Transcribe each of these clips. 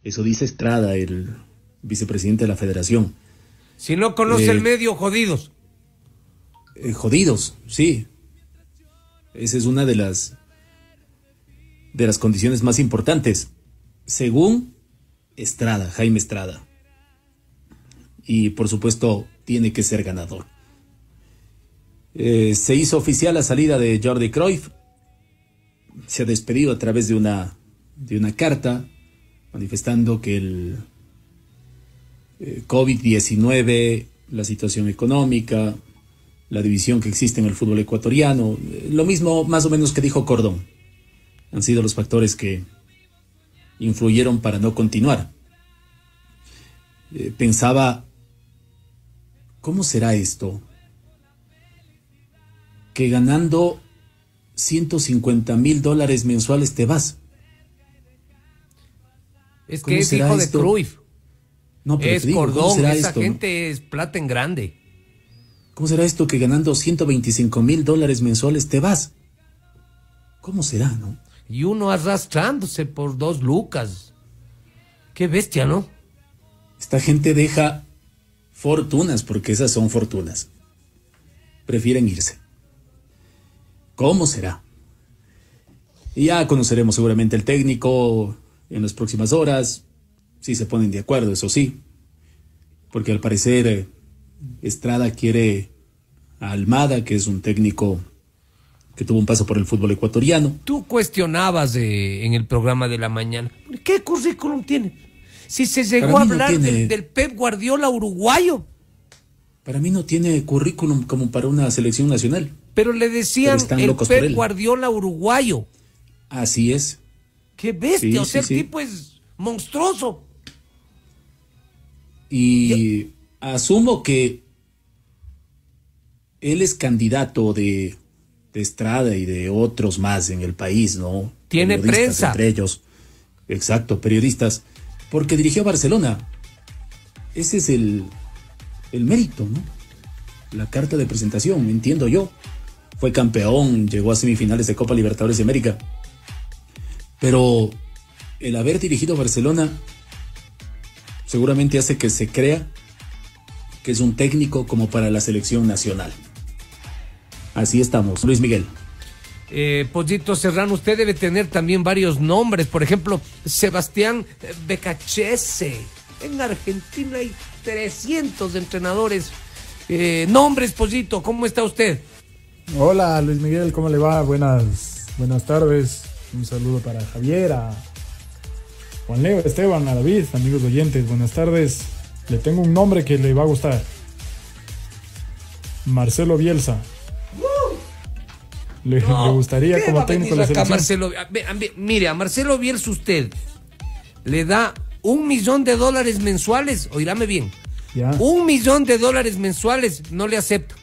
Eso dice Estrada, el vicepresidente de la federación. Si no conoce el medio, jodidos. Jodidos, sí. Esa es una de las condiciones más importantes, según Estrada, Jaime Estrada. Y por supuesto tiene que ser ganador. Se hizo oficial la salida de Jordi Cruyff. Se ha despedido a través de una carta manifestando que el COVID-19, la situación económica, la división que existe en el fútbol ecuatoriano, lo mismo más o menos que dijo Cordón, han sido los factores que influyeron para no continuar. Pensaba, ¿cómo será esto? Que ganando $150,000 mensuales te vas. Es que es hijo de Cruyff. No, pero es Cordón, esa gente es plata en grande. ¿Cómo será esto que ganando $125,000 mensuales te vas? ¿Cómo será, no? Y uno arrastrándose por 2 lucas. Qué bestia, ¿no? Esta gente deja fortunas, porque esas son fortunas. Prefieren irse. ¿Cómo será? Y ya conoceremos seguramente el técnico en las próximas horas, si se ponen de acuerdo, eso sí. Porque al parecer Estrada quiere a Almada, que es un técnico que tuvo un paso por el fútbol ecuatoriano. Tú cuestionabas en el programa de la mañana, ¿qué currículum tiene? Si se llegó a hablar del Pep Guardiola uruguayo. Para mí no tiene currículum como para una selección nacional. Pero le decían el Pep Guardiola uruguayo. Así es. Qué bestia, o sea, el tipo es monstruoso. Y asumo que él es candidato de Estrada y de otros más en el país, ¿no? Tiene prensa. Entre ellos. Exacto, periodistas. Porque dirigió a Barcelona. Ese es el mérito, ¿no? La carta de presentación, entiendo yo. Fue campeón, llegó a semifinales de Copa Libertadores de América. Pero el haber dirigido a Barcelona seguramente hace que se crea que es un técnico como para la selección nacional. Así estamos. Luis Miguel. Pollito Serrano, usted debe tener también varios nombres. Por ejemplo, Sebastián Becachese. En Argentina hay 300 entrenadores. Nombres, Pollito, ¿cómo está usted? Hola, Luis Miguel, ¿cómo le va? Buenas tardes. Un saludo para Javier, a Juan Leo, Esteban, a David, amigos oyentes, buenas tardes. Le tengo un nombre que le va a gustar. Marcelo Bielsa. ¿Le gustaría como técnico de la selección? Mire, a Marcelo Bielsa usted le da $1 millón mensuales, oírame bien. Ya. $1 millón mensuales, no le acepta.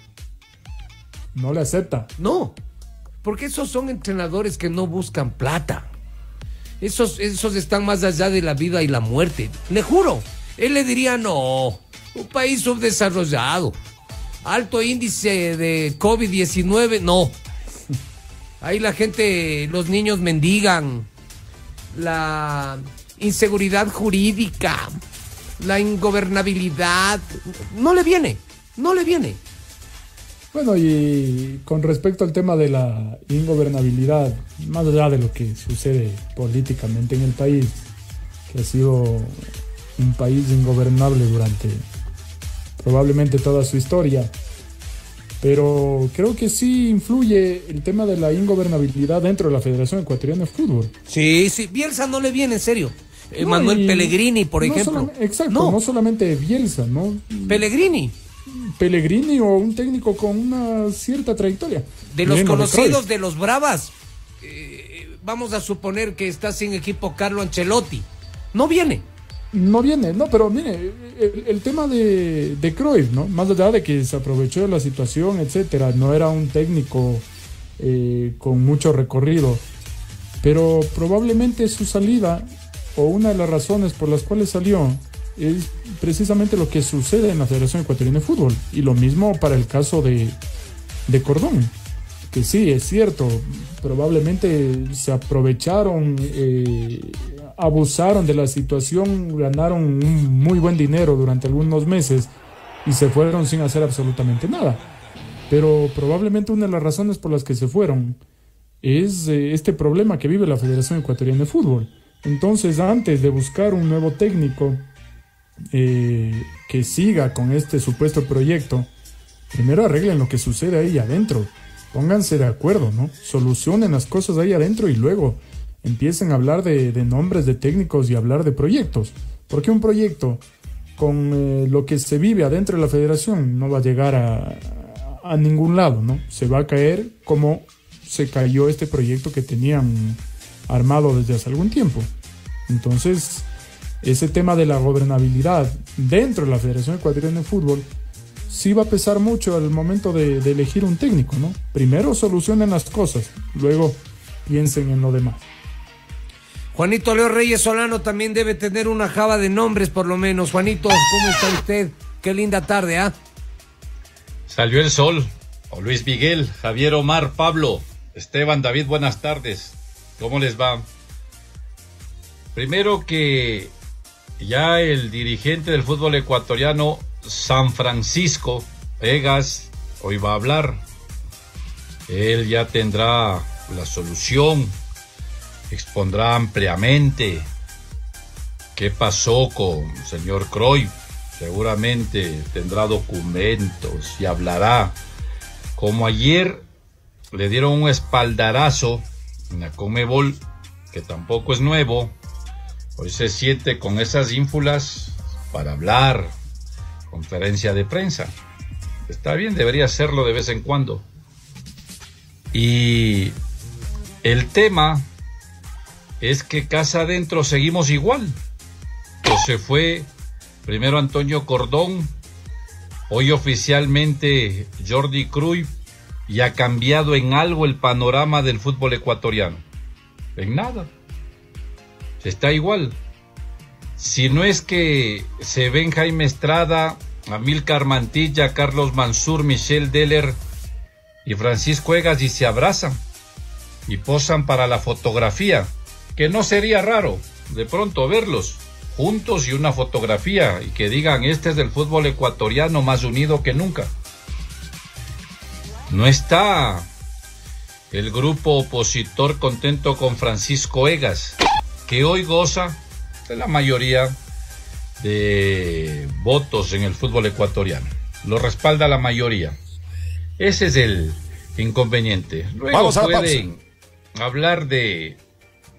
¿No le acepta? No, porque esos son entrenadores que no buscan plata. Esos están más allá de la vida y la muerte. Le juro, él le diría, no, un país subdesarrollado, alto índice de COVID-19, no. Ahí la gente, los niños mendigan, la inseguridad jurídica, la ingobernabilidad, no le viene. Bueno, y con respecto al tema de la ingobernabilidad, más allá de lo que sucede políticamente en el país, que ha sido un país ingobernable durante probablemente toda su historia, pero creo que sí influye el tema de la ingobernabilidad dentro de la Federación Ecuatoriana de Fútbol. Sí, Bielsa no le viene, en serio. Manuel Pellegrini, por ejemplo. Exacto, no solamente Bielsa, ¿no? Pellegrini o un técnico con una cierta trayectoria. De los conocidos, de los bravas, vamos a suponer que está sin equipo Carlo Ancelotti. No viene, pero mire, el tema de Cruyff, ¿no? Más allá de que se aprovechó de la situación, etcétera, no era un técnico con mucho recorrido, pero probablemente su salida, o una de las razones por las cuales salió, es precisamente lo que sucede en la Federación Ecuatoriana de Fútbol. Y lo mismo para el caso de Cordón, que sí, es cierto, probablemente se aprovecharon abusaron de la situación, ganaron un muy buen dinero durante algunos meses y se fueron sin hacer absolutamente nada. Pero probablemente una de las razones por las que se fueron es este problema que vive la Federación Ecuatoriana de Fútbol. Entonces, antes de buscar un nuevo técnico que siga con este supuesto proyecto, primero arreglen lo que sucede ahí adentro. Pónganse de acuerdo, ¿no? Solucionen las cosas ahí adentro y luego empiecen a hablar de nombres de técnicos y hablar de proyectos. Porque un proyecto con lo que se vive adentro de la federación no va a llegar a ningún lado, ¿no? Se va a caer como se cayó este proyecto que tenían armado desde hace algún tiempo. Entonces, ese tema de la gobernabilidad dentro de la Federación Ecuatoriana de Fútbol sí va a pesar mucho al momento de elegir un técnico, ¿no? Primero solucionen las cosas, luego piensen en lo demás. Juanito Leo Reyes Solano también debe tener una java de nombres por lo menos. Juanito, ¿cómo está usted? Qué linda tarde, ¿ah? Salió el sol. O Luis Miguel, Javier, Omar, Pablo, Esteban, David, buenas tardes. ¿Cómo les va? Primero que ya el dirigente del fútbol ecuatoriano, San Francisco Egas, hoy va a hablar. Él ya tendrá la solución, expondrá ampliamente qué pasó con el señor Cruyff. Seguramente tendrá documentos y hablará. Como ayer le dieron un espaldarazo en la Conmebol, que tampoco es nuevo, hoy se siente con esas ínfulas para hablar, conferencia de prensa. Está bien, debería hacerlo de vez en cuando. Y el tema es que casa adentro seguimos igual. Pues se fue primero Antonio Cordón, hoy oficialmente Jordi Cruyff, y ha cambiado en algo el panorama del fútbol ecuatoriano. En nada. Está igual. Si no es que se ven Jaime Estrada, Amílcar Mantilla, Carlos Mansur, Michel Deller y Francisco Egas y se abrazan y posan para la fotografía, que no sería raro de pronto verlos juntos y una fotografía y que digan: este es el fútbol ecuatoriano más unido que nunca. No está el grupo opositor contento con Francisco Egas, que hoy goza de la mayoría de votos en el fútbol ecuatoriano. Lo respalda la mayoría. Ese es el inconveniente. Luego pueden hablar de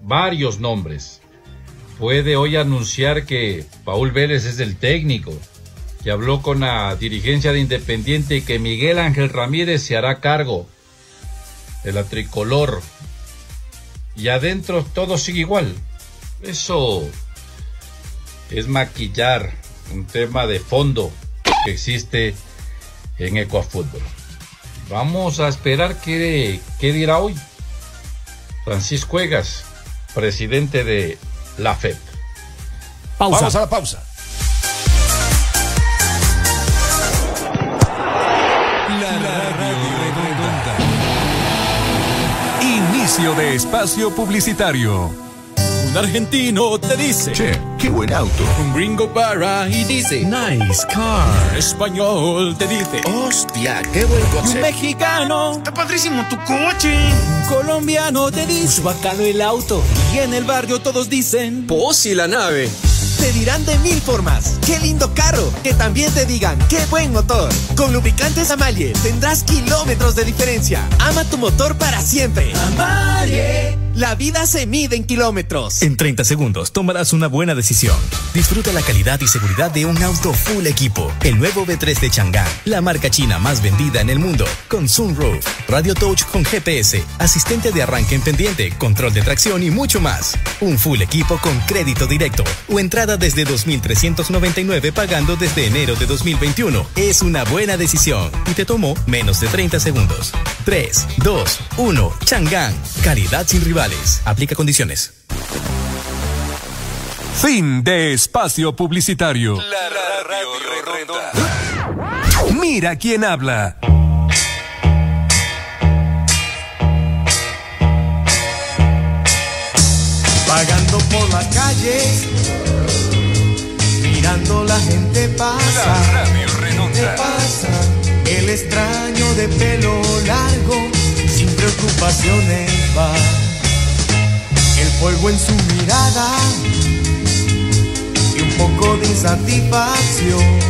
varios nombres. Puede hoy anunciar que Paul Vélez es el técnico, que habló con la dirigencia de Independiente y que Miguel Ángel Ramírez se hará cargo de la tricolor. Y adentro todo sigue igual. Eso es maquillar un tema de fondo que existe en Ecuafútbol. Vamos a esperar qué dirá hoy Francisco Egas, presidente de la FEP. Pausa. Vamos a la pausa. La radio redonda. Inicio de espacio publicitario. Un argentino te dice: che, qué buen auto. Un gringo para y dice: nice car. Un español te dice: hostia, qué buen coche. Y un mexicano: está padrísimo tu coche. Un colombiano te dice: pues bacano el auto. Y en el barrio todos dicen: pues y la nave. Te dirán de mil formas: ¡qué lindo carro! Que también te digan: ¡qué buen motor! Con lubricantes Amalie tendrás kilómetros de diferencia. Ama tu motor para siempre. Amalie. La vida se mide en kilómetros. En 30 segundos tomarás una buena decisión. Disfruta la calidad y seguridad de un auto full equipo. El nuevo V3 de Chang'an, la marca china más vendida en el mundo. Con sunroof, radio touch con GPS, asistente de arranque en pendiente, control de tracción y mucho más. Un full equipo con crédito directo o entrada desde 2.399 pagando desde enero de 2021. Es una buena decisión y te tomó menos de 30 segundos. 3, 2, 1. Chang'an. Calidad sin rivales. Aplica condiciones. Fin de espacio publicitario. La radio redonda. Mira quién habla. Pagando por la calle, mirando la gente pasa. La Radio Redonda. Pasa el extraño de pelo largo, sin preocupaciones va. El polvo en su mirada y un poco de insatisfacción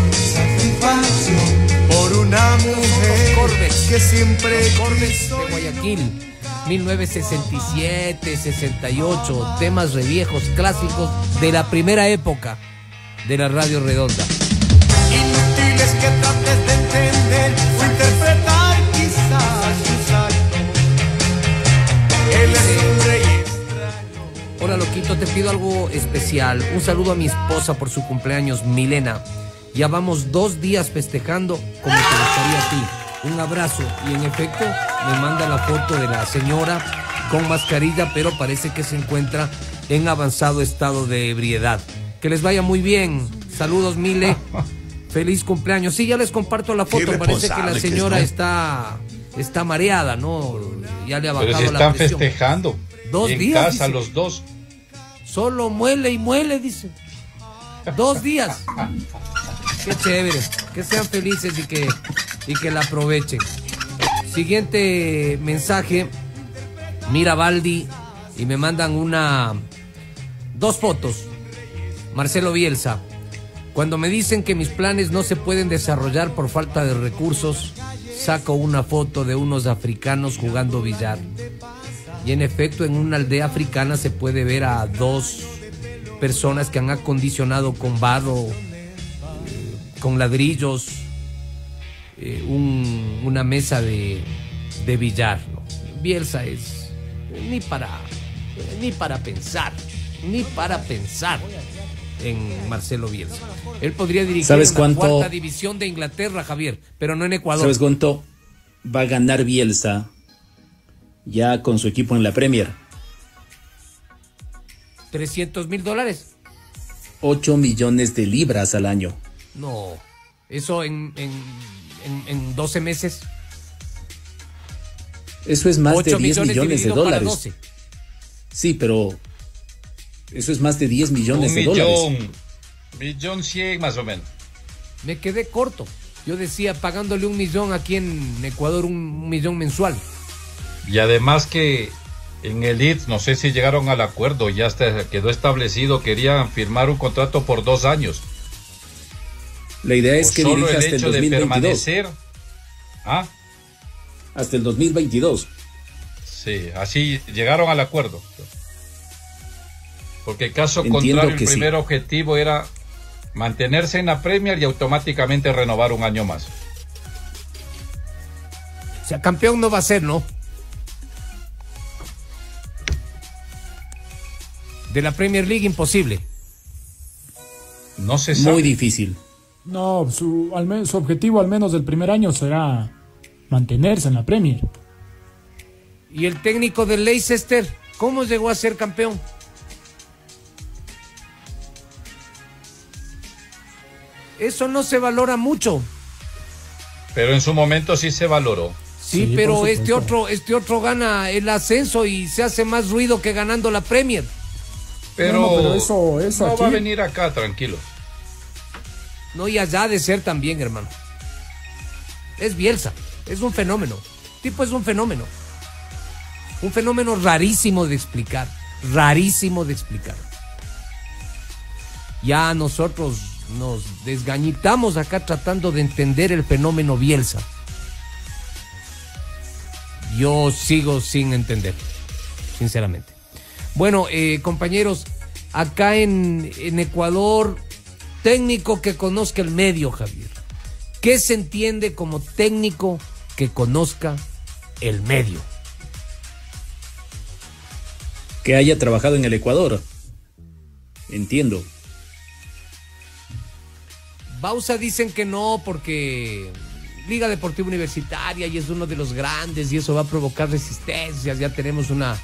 por una mujer que siempre quiso. De Guayaquil, 1967, 68, temas reviejos, clásicos de la primera época de la Radio Redonda. Inútil es que trates de entender o interpretar quizás sus actos. Él es un rey extraño. Hola, loquito, te pido algo especial. Un saludo a mi esposa por su cumpleaños, Milena. Ya vamos 2 días festejando como te gustaría a ti. Un abrazo. Y en efecto, me manda la foto de la señora con mascarilla, pero parece que se encuentra en avanzado estado de ebriedad. Que les vaya muy bien. Saludos, Mile. Feliz cumpleaños. Sí, ya les comparto la foto. Parece que la señora está mareada, ¿no? Ya le ha bajado la presión. Pero se están festejando. 2 en días. casa, Dice. los dos. Solo muele y muele, dice. 2 días. Qué chévere. Que sean felices y que la aprovechen. Siguiente mensaje. Mira, Baldi. Y me mandan 2 fotos. Marcelo Bielsa. Cuando me dicen que mis planes no se pueden desarrollar por falta de recursos, saco una foto de unos africanos jugando billar. Y en efecto, en una aldea africana se puede ver a 2 personas que han acondicionado con barro, con ladrillos, una mesa de billar, ¿no? Bielsa es ni para pensar en Marcelo Bielsa. Él podría dirigir ¿Sabes una cuánto? 4ª división de Inglaterra, Javier, pero no en Ecuador. ¿Sabes cuánto va a ganar Bielsa ya con su equipo en la Premier? $300,000. 8 millones de libras al año. No, eso en 12 meses. Eso es más de 10 millones de dividido para dólares. 12. Sí, pero eso es más de 10 millones de dólares. Millón 100 más o menos. Me quedé corto. Yo decía, pagándole 1 millón aquí en Ecuador, 1 millón mensual. Y además que en el Leeds, no sé si llegaron al acuerdo, ya quedó establecido, querían firmar un contrato por 2 años. La idea es que solo dirija el hasta el hecho de 2022. permanecer. Hasta el 2022. Sí, así llegaron al acuerdo. Porque en caso Entiendo contrario, el que primer sí. objetivo era mantenerse en la Premier y automáticamente renovar 1 año más. O sea, campeón no va a ser, ¿no? De la Premier League, imposible. No se sabe. Muy difícil. No, su objetivo al menos del primer año será mantenerse en la Premier. ¿Y el técnico del Leicester, cómo llegó a ser campeón? Eso no se valora mucho. Pero en su momento sí se valoró. Sí, Sí, pero por este supuesto. otro gana el ascenso y se hace más ruido que ganando la Premier. Pero, No, pero eso no aquí. va a venir acá, tranquilo. No, y allá ha de ser también, hermano. Es Bielsa, es un fenómeno. Tipo es un fenómeno. Un fenómeno rarísimo de explicar. Rarísimo de explicar. Ya nosotros nos desgañitamos acá tratando de entender el fenómeno Bielsa. Yo sigo sin entender, sinceramente. Bueno, compañeros, acá en Ecuador, técnico que conozca el medio, Javier. ¿Qué se entiende como técnico que conozca el medio? Que haya trabajado en el Ecuador. Entiendo. Bausa dicen que no porque Liga Deportiva Universitaria y es uno de los grandes y eso va a provocar resistencias. Ya tenemos una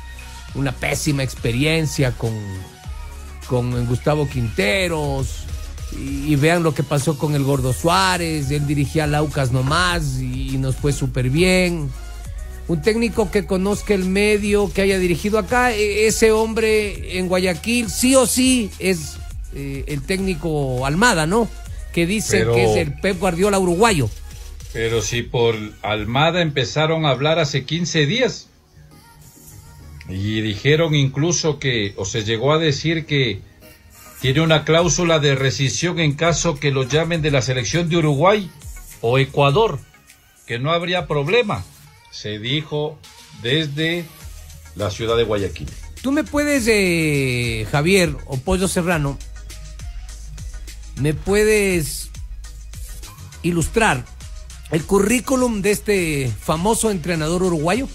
pésima experiencia con Gustavo Quinteros y vean lo que pasó con el Gordo Suárez. Él dirigía al Aucas nomás y nos fue súper bien. Un técnico que conozca el medio, que haya dirigido acá. Ese hombre en Guayaquil sí o sí es el técnico Almada, ¿no? Que dicen que es el Pep Guardiola uruguayo. Pero si por Almada empezaron a hablar hace 15 días. Y dijeron incluso que, o se llegó a decir que tiene una cláusula de rescisión en caso que lo llamen de la selección de Uruguay o Ecuador, que no habría problema. Se dijo desde la ciudad de Guayaquil. Tú me puedes, Javier o Pollo Serrano, me puedes ilustrar el currículum de este famoso entrenador uruguayo.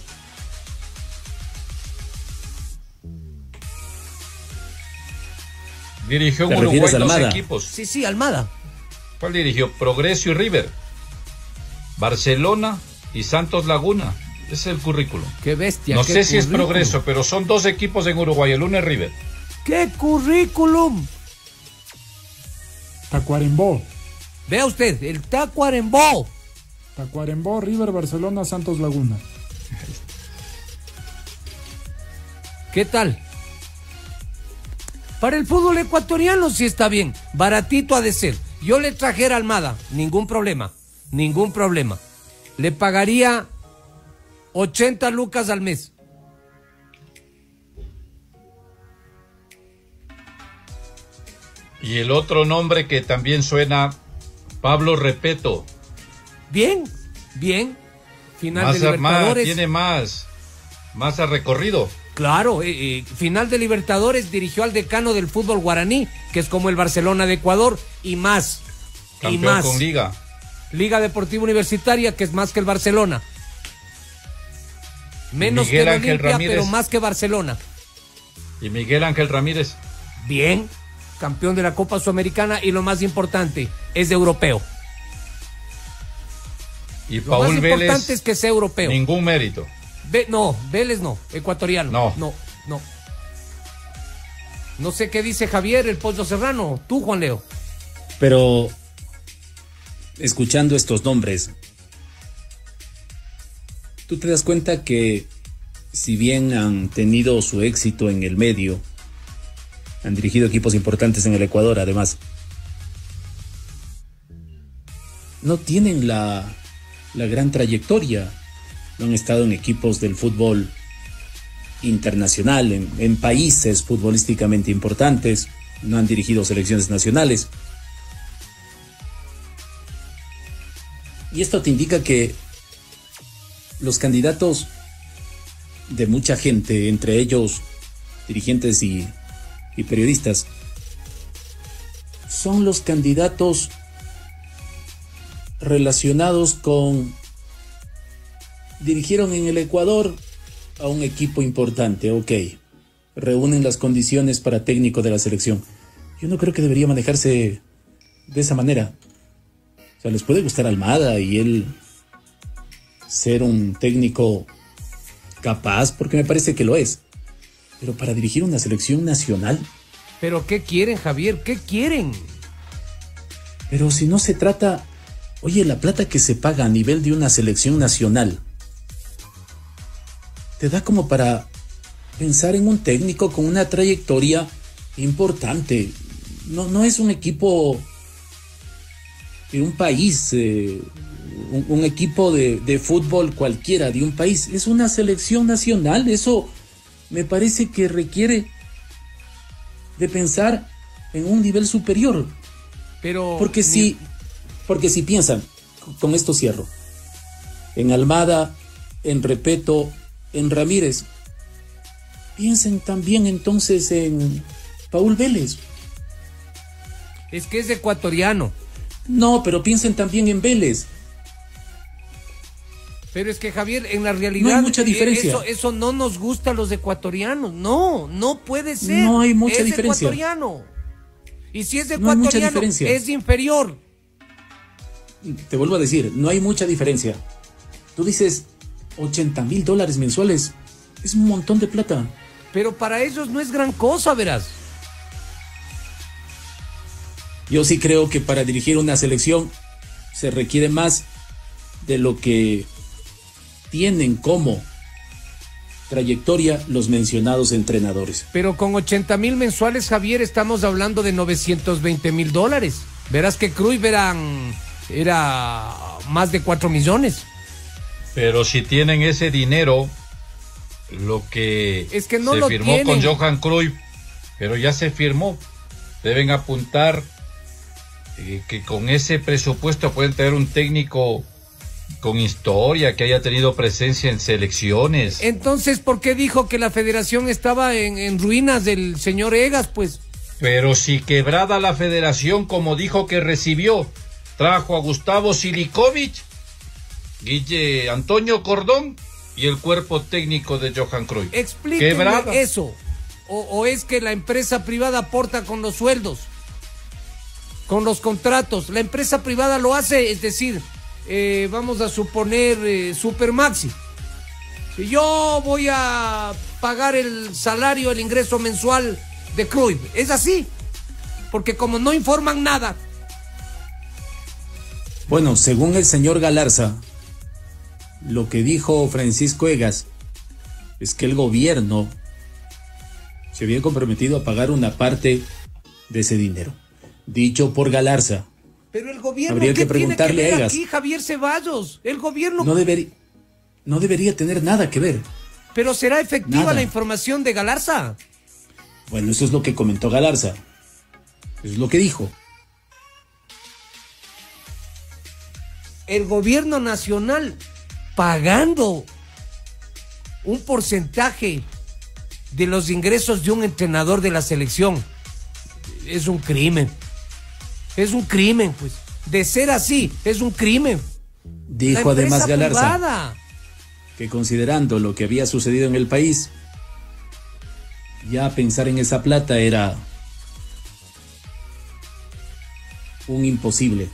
Dirigió en ¿Te Uruguay refieres a dos Almada? equipos. Sí, Almada. ¿Cuál dirigió? Progreso y River. Barcelona y Santos Laguna. Ese es el currículum. Qué bestia. No qué sé si es currículum. Progreso, pero son 2 equipos en Uruguay, el uno es River. ¡Qué currículum! Tacuarembó. Vea usted, el Tacuarembó. Tacuarembó, River, Barcelona, Santos Laguna. ¿Qué tal? Para el fútbol ecuatoriano sí está bien, baratito ha de ser. Yo le trajera a Almada, ningún problema. Le pagaría 80 lucas al mes. Y el otro nombre que también suena, Pablo Repeto. Bien. Final de Libertadores. Tiene más recorrido. Claro, final de Libertadores, dirigió al decano del fútbol guaraní, que es como el Barcelona de Ecuador, y más. Campeón con Liga. Liga Deportiva Universitaria, que es más que el Barcelona. Menos Miguel que el Ángel Olimpia, Ramírez. pero más que Barcelona. Y Miguel Ángel Ramírez. Bien, campeón de la Copa Sudamericana y lo más importante, es europeo. Y Lo Paul más Vélez. importante es que sea europeo. Ningún mérito. No, Vélez no, ecuatoriano. No. No sé qué dice Javier, el Pollo Serrano. Tú, Juan Leo. Pero, escuchando estos nombres, tú te das cuenta que, si bien han tenido su éxito en el medio, han dirigido equipos importantes en el Ecuador, además, no tienen la gran trayectoria. No han estado en equipos del fútbol internacional, en países futbolísticamente importantes, no han dirigido selecciones nacionales. Y esto te indica que los candidatos de mucha gente, entre ellos dirigentes y periodistas, son los candidatos relacionados con: dirigieron en el Ecuador a un equipo importante, ok, reúnen las condiciones para técnico de la selección. Yo no creo que debería manejarse de esa manera. O sea, les puede gustar Almada y él ser un técnico capaz, porque me parece que lo es, pero para dirigir una selección nacional. ¿Pero qué quieren, Javier? ¿Qué quieren? Pero si no se trata... Oye, la plata que se paga a nivel de una selección nacional te da como para pensar en un técnico con una trayectoria importante. No es un equipo de un país, un equipo de fútbol cualquiera de un país. Es una selección nacional. Eso me parece que requiere de pensar en un nivel superior. Pero porque si piensan, con esto cierro, en Almada, en Repeto, en Ramírez, piensen también entonces en Paul Vélez. Es que es ecuatoriano. No, pero piensen también en Vélez. Pero es que, Javier, en la realidad... No hay mucha diferencia. Eso no nos gusta a los ecuatorianos. No puede ser. No hay mucha es diferencia. Ecuatoriano. Y si es No hay mucha ecuatoriano, diferencia. es inferior. Te vuelvo a decir, no hay mucha diferencia. Tú dices $80,000 mensuales. Es un montón de plata. Pero para ellos no es gran cosa, verás. Yo sí creo que para dirigir una selección se requiere más de lo que tienen como trayectoria los mencionados entrenadores. Pero con 80,000 mensuales, Javier, estamos hablando de $920,000. Verás que Cruyff era más de 4 millones. Pero si tienen ese dinero, lo que, es que no se lo firmó tienen con Johan Cruyff, pero ya se firmó. Deben apuntar que con ese presupuesto pueden tener un técnico con historia, que haya tenido presencia en selecciones. Entonces, ¿por qué dijo que la federación estaba en ruinas del señor Egas, pues? Pero si quebrada la federación, como dijo que recibió, trajo a Gustavo Silikovic, Guille Antonio Cordón y el cuerpo técnico de Johan Cruyff. Explíqueme eso. O es que la empresa privada aporta con los sueldos, con los contratos. La empresa privada lo hace, es decir, vamos a suponer Supermaxi. Si yo voy a pagar el salario, el ingreso mensual de Cruyff, es así, porque como no informan nada. Bueno, según el señor Galarza, lo que dijo Francisco Egas es que el gobierno se había comprometido a pagar una parte de ese dinero. Dicho por Galarza. Pero el gobierno, habría que preguntarle tiene que ver a Egas. aquí, Javier Ceballos? El gobierno no debería tener nada que ver. Pero ¿será efectiva Nada. la información de Galarza? Bueno, eso es lo que comentó Galarza. Eso es lo que dijo. El gobierno nacional pagando un porcentaje de los ingresos de un entrenador de la selección es un crimen. Es un crimen, pues. De ser así, es un crimen. Dijo además Galarza que considerando lo que había sucedido en el país, ya pensar en esa plata era un imposible.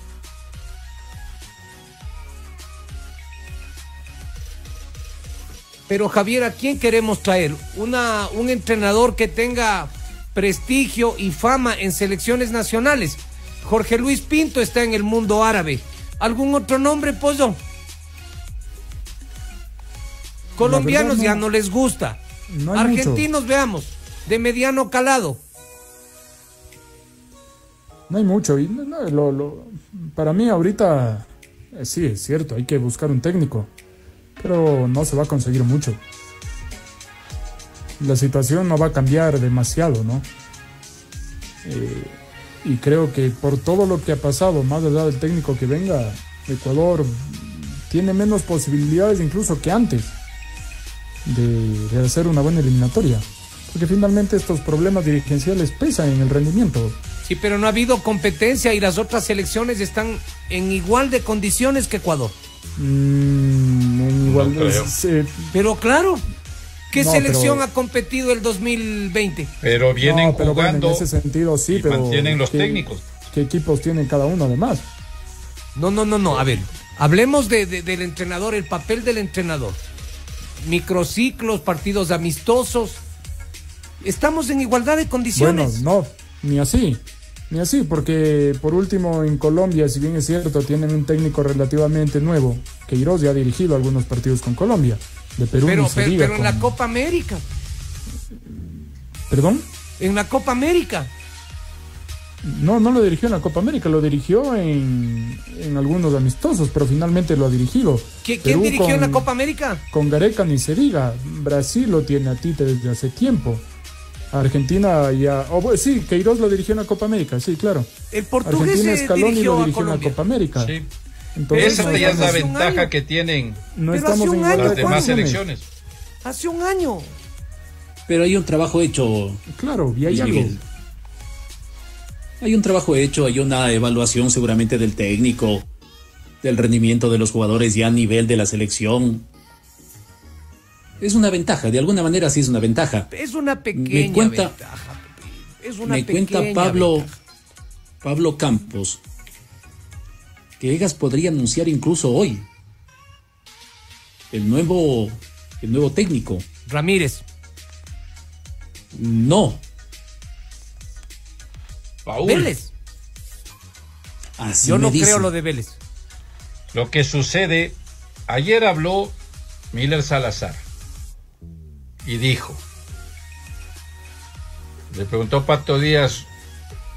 Pero Javier, ¿a quién queremos traer? Un entrenador que tenga prestigio y fama en selecciones nacionales. Jorge Luis Pinto está en el mundo árabe. ¿Algún otro nombre, Pollo? Colombianos ya no les gusta. No hay argentinos, veamos, de mediano calado. No hay mucho. Y para mí ahorita, sí, es cierto, hay que buscar un técnico. Pero no se va a conseguir mucho. La situación no va a cambiar demasiado, ¿no? Y creo que por todo lo que ha pasado, más allá del técnico que venga, Ecuador tiene menos posibilidades incluso que antes de hacer una buena eliminatoria. Porque finalmente estos problemas dirigenciales pesan en el rendimiento. Sí, pero no ha habido competencia y las otras selecciones están en igual de condiciones que Ecuador. Igual, no creo. Pero claro, ¿qué No, selección pero- ha competido el 2020? Pero vienen pero bueno, jugando en ese sentido sí, y pero mantienen los ¿qué- técnicos. ¿Qué equipos tienen cada uno además? No, a ver, hablemos del entrenador, el papel del entrenador. Microciclos, partidos amistosos. Estamos en igualdad de condiciones. Bueno, no, ni así, porque por último en Colombia, si bien es cierto, tienen un técnico relativamente nuevo. Queiroz ya ha dirigido algunos partidos con Colombia. De Perú pero ni se diga en la Copa América. ¿Perdón? En la Copa América. No lo dirigió en la Copa América, lo dirigió en algunos amistosos, pero finalmente lo ha dirigido. ¿Quién Perú dirigió en la Copa América? Con Gareca ni se diga. Brasil lo tiene a Tite desde hace tiempo. Argentina ya... sí, Queiroz lo dirigió en la Copa América, sí, claro. El portugués Argentina Scaloni dirigió lo a dirigió en la Colombia. Copa América. Sí. Entonces, Esa no ya es la hace un ventaja año. que tienen no Pero estamos hace un en año, igualdad las de demás condiciones. selecciones. Hace un año. Pero hay un trabajo hecho. Claro, y hay Luis algo. Miguel. Hay un trabajo hecho, hay una evaluación seguramente del técnico, del rendimiento de los jugadores ya a nivel de la selección. Es una ventaja, de alguna manera sí es una ventaja. Es una pequeña Me cuenta- ventaja. Es una Me cuenta pequeña Pablo ventaja. Campos que Egas podría anunciar incluso hoy el nuevo técnico. Ramírez. No, Paul, Vélez. así Yo me no dicen. creo lo de Vélez. lo que sucede, ayer habló Miller Salazar y dijo, le preguntó Pato Díaz,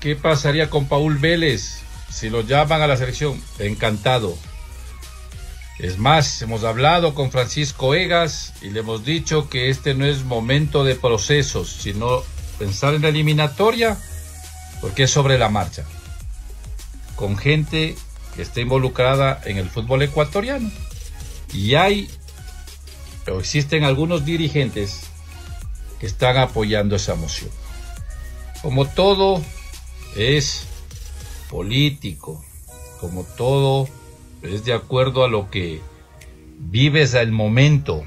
¿qué pasaría con Paul Vélez si lo llaman a la selección? Encantado. Es más, hemos hablado con Francisco Egas y le hemos dicho que este no es momento de procesos, sino pensar en la eliminatoria, porque es sobre la marcha, con gente que está involucrada en el fútbol ecuatoriano. Y existen algunos dirigentes que están apoyando esa moción. Como todo es político, como todo es de acuerdo a lo que vives al momento.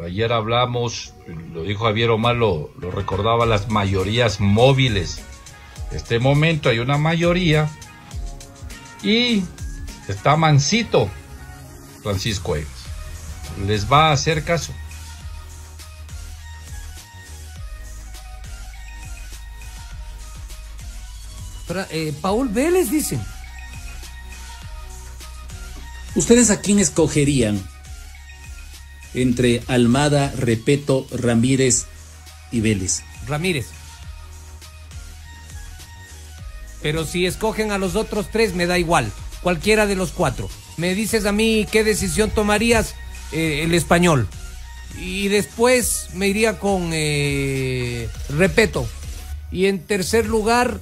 Ayer hablamos, lo dijo Javier Omar, lo recordaba, las mayorías móviles. En este momento hay una mayoría y está mansito Francisco Egas. Les va a hacer caso. Paul Vélez, dicen. ¿Ustedes a quién escogerían entre Almada, Repeto, Ramírez y Vélez? Ramírez. Pero si escogen a los otros tres, me da igual. Cualquiera de los cuatro. Me dices a mí qué decisión tomarías, el Español. Y después me iría con Repeto. Y en tercer lugar,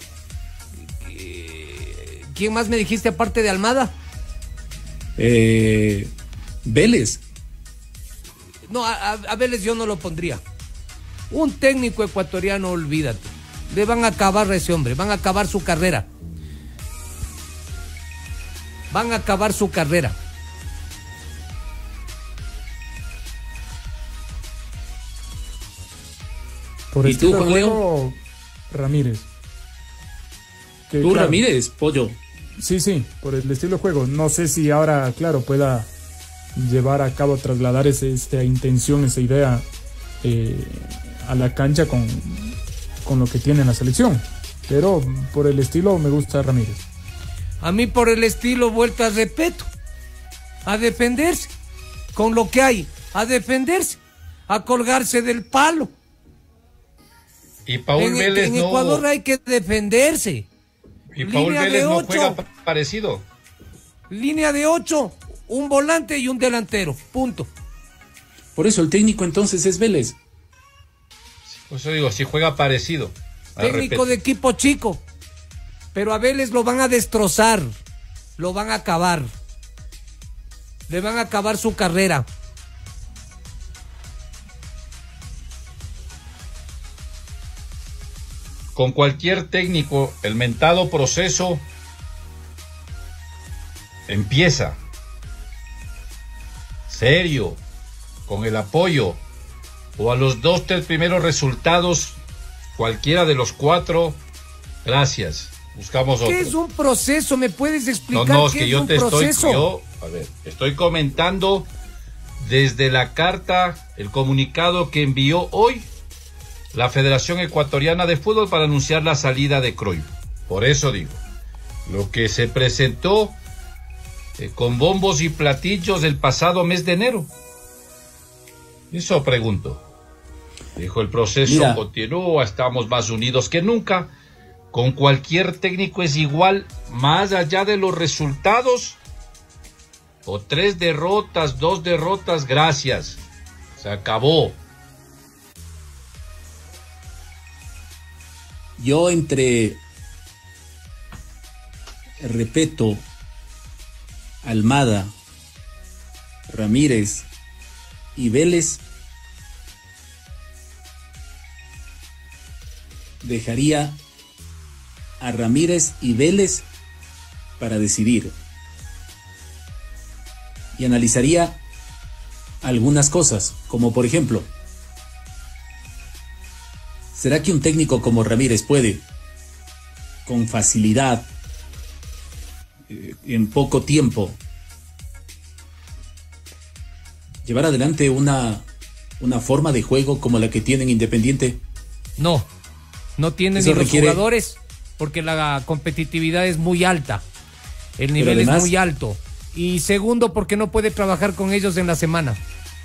¿quién más me dijiste aparte de Almada? Vélez. No, a Vélez yo no lo pondría. Un técnico ecuatoriano, olvídate. Le van a acabar a ese hombre, van a acabar su carrera. Van a acabar su carrera. Por ¿Y tú, estilo Juan de Leo? juego, Ramírez. Que, ¿Tú, claro, Ramírez, Pollo? Sí, por el estilo de juego. No sé si ahora, claro, pueda llevar a cabo, trasladar esta intención, esa idea a la cancha con lo que tiene en la selección. Pero por el estilo me gusta Ramírez. A mí por el estilo, vuelta a Repeto. A defenderse. Con lo que hay. A defenderse. A colgarse del palo. Y Paul Vélez en no. Ecuador hay que defenderse. Y Paul Línea Vélez de no 8. juega parecido. Línea de 8. Un volante y un delantero. Punto. Por eso el técnico entonces es Vélez. Por eso digo, si juega parecido. Técnico de equipo chico. Pero a Vélez lo van a destrozar. Lo van a acabar. Le van a acabar su carrera. Con cualquier técnico, el mentado proceso empieza serio, con el apoyo, o a los 2-3 primeros resultados, cualquiera de los 4, gracias, buscamos otro. ¿Qué es un proceso? ¿Me puedes explicar No, es qué que es yo un te proceso? estoy comentando desde la carta, el comunicado que envió hoy la Federación Ecuatoriana de Fútbol para anunciar la salida de Cruyff. Por eso digo, lo que se presentó con bombos y platillos el pasado mes de enero. Eso pregunto. Dijo, el proceso continúa, estamos más unidos que nunca. Con cualquier técnico es igual, más allá de los resultados. O 3 derrotas, 2 derrotas, gracias. Se acabó. Yo entre Repeto, Almada, Ramírez y Vélez dejaría a Ramírez y Vélez para decidir y analizaría algunas cosas, como por ejemplo, ¿será que un técnico como Ramírez puede, con facilidad, en poco tiempo, llevar adelante una forma de juego como la que tienen Independiente? No tienen ni los jugadores, porque la competitividad es muy alta. El nivel además es muy alto. Y segundo, porque no puede trabajar con ellos en la semana.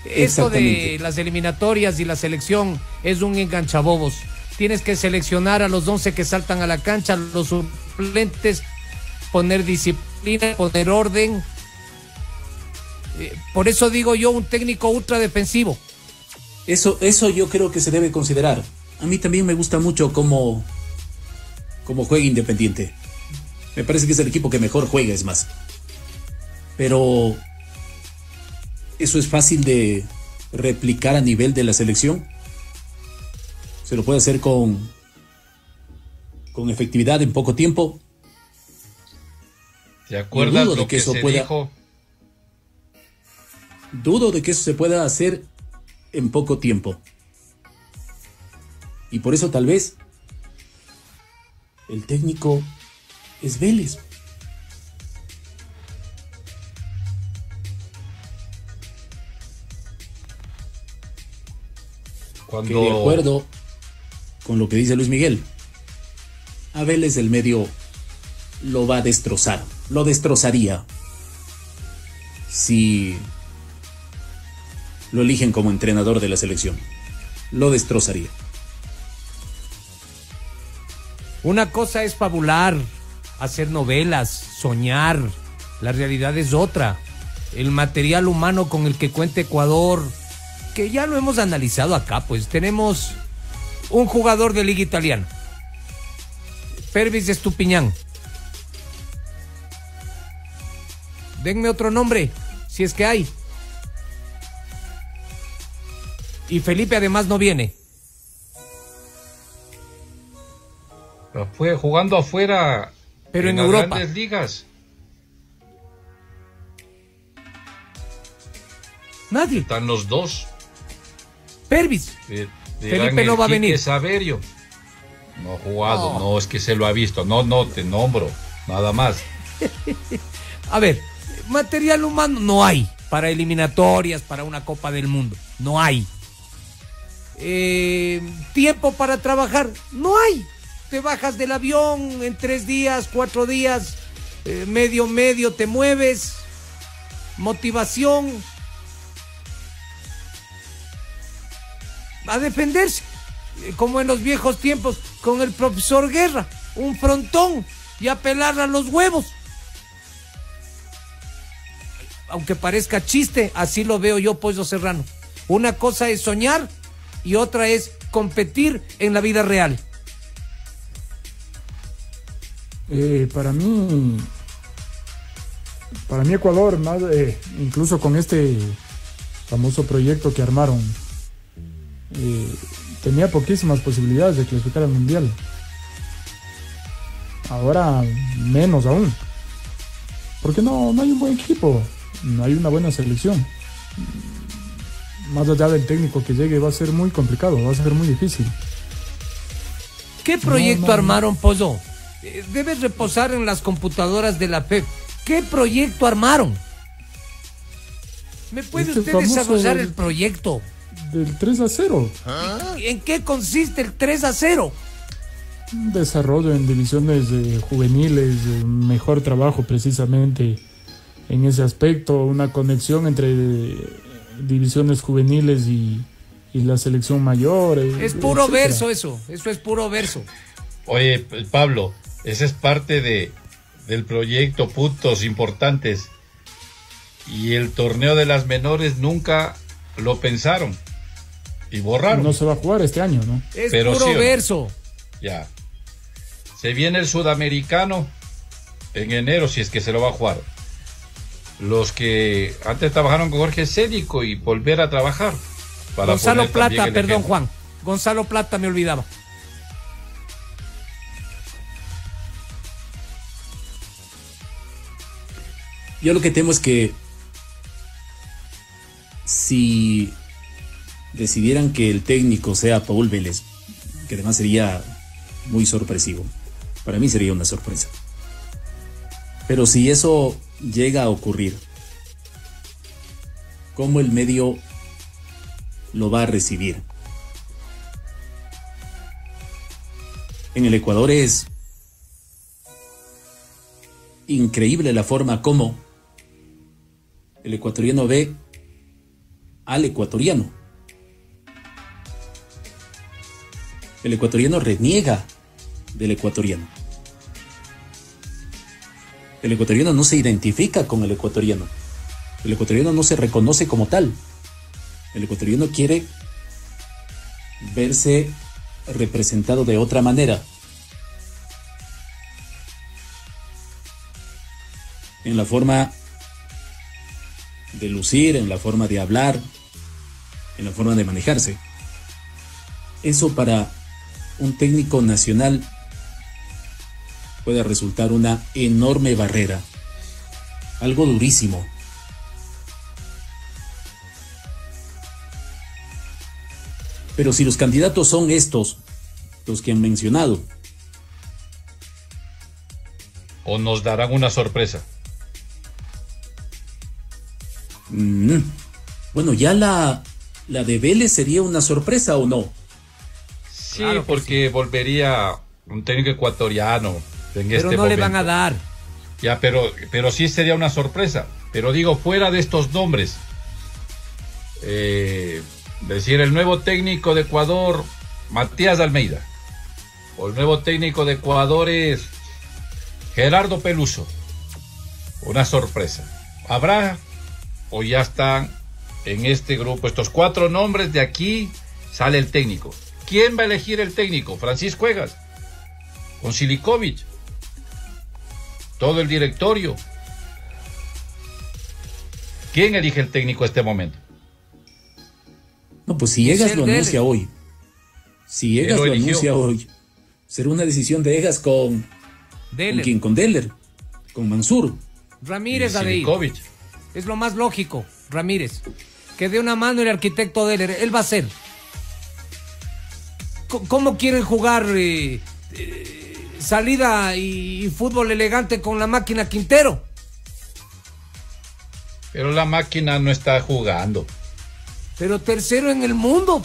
Esto de Exactamente. las eliminatorias y la selección es un enganchabobos. Tienes que seleccionar a los 11 que saltan a la cancha, los suplentes, poner disciplina, poner orden. Por eso digo yo, un técnico ultra defensivo. Eso yo creo que se debe considerar. A mí también me gusta mucho cómo juega Independiente. Me parece que es el equipo que mejor juega, es más. Pero eso es fácil de replicar a nivel de la selección. Se lo puede hacer con efectividad en poco tiempo. ¿Te acuerdas dudo de lo que que eso se pueda- dijo? Dudo de que eso se pueda hacer en poco tiempo. Y por eso tal vez el técnico es Vélez. Que de acuerdo con lo que dice Luis Miguel, a Vélez el medio lo va a destrozar, lo destrozaría si lo eligen como entrenador de la selección, lo destrozaría. Una cosa es fabular, hacer novelas, soñar. La realidad es otra. El material humano con el que cuenta Ecuador, que ya lo hemos analizado acá, pues tenemos un jugador de Liga Italiana, Pervis Estupiñán. Denme otro nombre, si es que hay. Y Felipe además no viene. Fue jugando afuera, Pero en las Europa. grandes ligas. Nadie. Están los dos. Pervis. Felipe no va a venir. Saverio. No ha jugado, no, es que se lo ha visto. No, te nombro, nada más. A ver, material humano no hay para eliminatorias, para una Copa del Mundo. No hay. Tiempo para trabajar. No hay. Te bajas del avión en 3 días, 4 días, medio, te mueves. Motivación. A defenderse. Como en los viejos tiempos, con el profesor Guerra. Un frontón y a pelar a los huevos. Aunque parezca chiste, así lo veo yo, Pollo Serrano. Una cosa es soñar y otra es competir en la vida real. Para mí Ecuador, más, incluso con este famoso proyecto que armaron, tenía poquísimas posibilidades de clasificar al Mundial. Ahora menos aún. Porque no hay un buen equipo, no hay una buena selección. Más allá del técnico que llegue va a ser muy complicado, va a ser muy difícil. ¿Qué proyecto armaron, Pollo? Debes reposar en las computadoras de la FEP. ¿Qué proyecto armaron? ¿Me puede Este usted famoso desarrollar el proyecto? Del 3-0. ¿En qué consiste el 3-0? Un desarrollo en divisiones juveniles, mejor trabajo precisamente en ese aspecto, una conexión entre divisiones juveniles y la selección mayor. Es puro etcétera. verso eso es puro verso. Oye, Pablo, ese es parte del proyecto, puntos importantes. Y el torneo de las menores nunca lo pensaron y borraron. No se va a jugar este año, ¿no? Es Pero puro sí, ¿o no? verso. Ya. Se viene el sudamericano en enero, si es que se lo va a jugar. Los que antes trabajaron con Jorge Cédico y volver a trabajar. Para Gonzalo poner también Plata, el perdón, ejemplo. Juan. Gonzalo Plata, me olvidaba. Yo lo que temo es que si decidieran que el técnico sea Paul Vélez, que además sería muy sorpresivo, para mí sería una sorpresa. Pero si eso llega a ocurrir, ¿cómo el medio lo va a recibir? En el Ecuador es increíble la forma como el ecuatoriano ve al ecuatoriano. El ecuatoriano reniega del ecuatoriano. El ecuatoriano no se identifica con el ecuatoriano. El ecuatoriano no se reconoce como tal. El ecuatoriano quiere verse representado de otra manera. En la forma de lucir, en la forma de hablar, en la forma de manejarse. Eso para un técnico nacional puede resultar una enorme barrera, algo durísimo. Pero si los candidatos son estos, los que han mencionado, ¿o nos darán una sorpresa? Bueno, ya la de Vélez sería una sorpresa, ¿o no? Sí, claro, porque sí. Volvería un técnico ecuatoriano en pero este no momento. Le van a dar. Ya, pero sí sería una sorpresa. Pero digo, fuera de estos nombres, decir el nuevo técnico de Ecuador, Matías Almeida, o el nuevo técnico de Ecuador es Gerardo Peluso. Una sorpresa. ¿Habrá o ya están en este grupo estos 4 nombres? De aquí sale el técnico. ¿Quién va a elegir el técnico? Francisco Egas, con Silikovic, todo el directorio. ¿Quién elige el técnico en este momento? No, pues si Egas lo anuncia hoy, si Egas lo anuncia hoy, será una decisión de Egas con quién, con Deller, con Mansur, Ramírez, Silikovic. Es lo más lógico, Ramírez, que dé una mano el arquitecto Deller, él va a ser. ¿Cómo quieren jugar salida y fútbol elegante con la máquina Quintero? Pero la máquina no está jugando. Pero tercero en el mundo.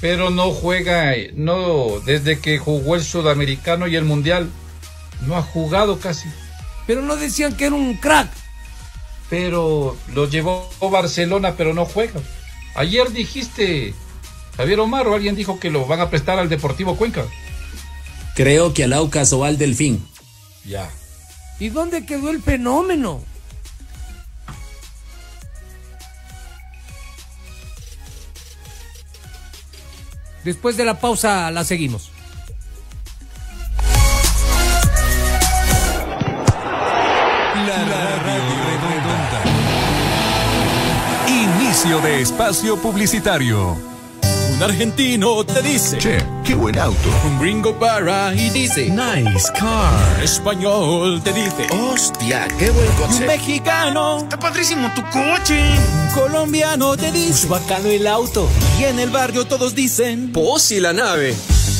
Pero no juega, no, desde que jugó el Sudamericano y el Mundial, no ha jugado casi. Pero no decían que era un crack. Pero lo llevó Barcelona, pero no juega. Ayer dijiste, Javier Omar, o alguien dijo que lo van a prestar al Deportivo Cuenca. Creo que al Aucas o al Delfín. Ya. ¿Y dónde quedó el fenómeno? Después de la pausa la seguimos. La Radio Redonda. Inicio de espacio publicitario. Un argentino te dice: che, qué buen auto. Un gringo para y dice: nice car. Español te dice: hostia, qué buen coche. Y un mexicano: está padrísimo tu coche. Un colombiano te dice: pues bacano el auto. Y en el barrio todos dicen: Posi la nave.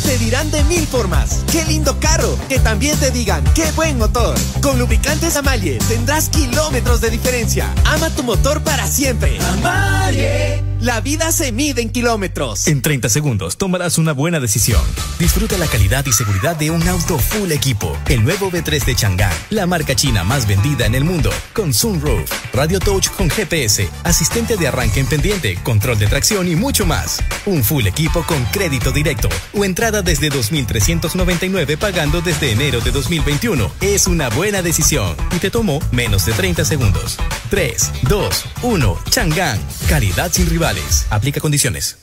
Te dirán de 1000 formas, qué lindo carro, que también te digan, qué buen motor. Con lubricantes Amalie tendrás kilómetros de diferencia. Ama tu motor para siempre. Amalie. La vida se mide en kilómetros. En 30 segundos tomarás una buena decisión. Disfruta la calidad y seguridad de un auto full equipo. El nuevo V3 de Chang'an, la marca china más vendida en el mundo. Con Sunroof, Radio Touch con GPS, asistente de arranque en pendiente, control de tracción y mucho más. Un full equipo con crédito directo o entrada desde 2.399 pagando desde enero de 2021. Es una buena decisión y te tomó menos de 30 segundos. 3, 2, 1, Chang'an. Calidad sin rivales. Aplica condiciones.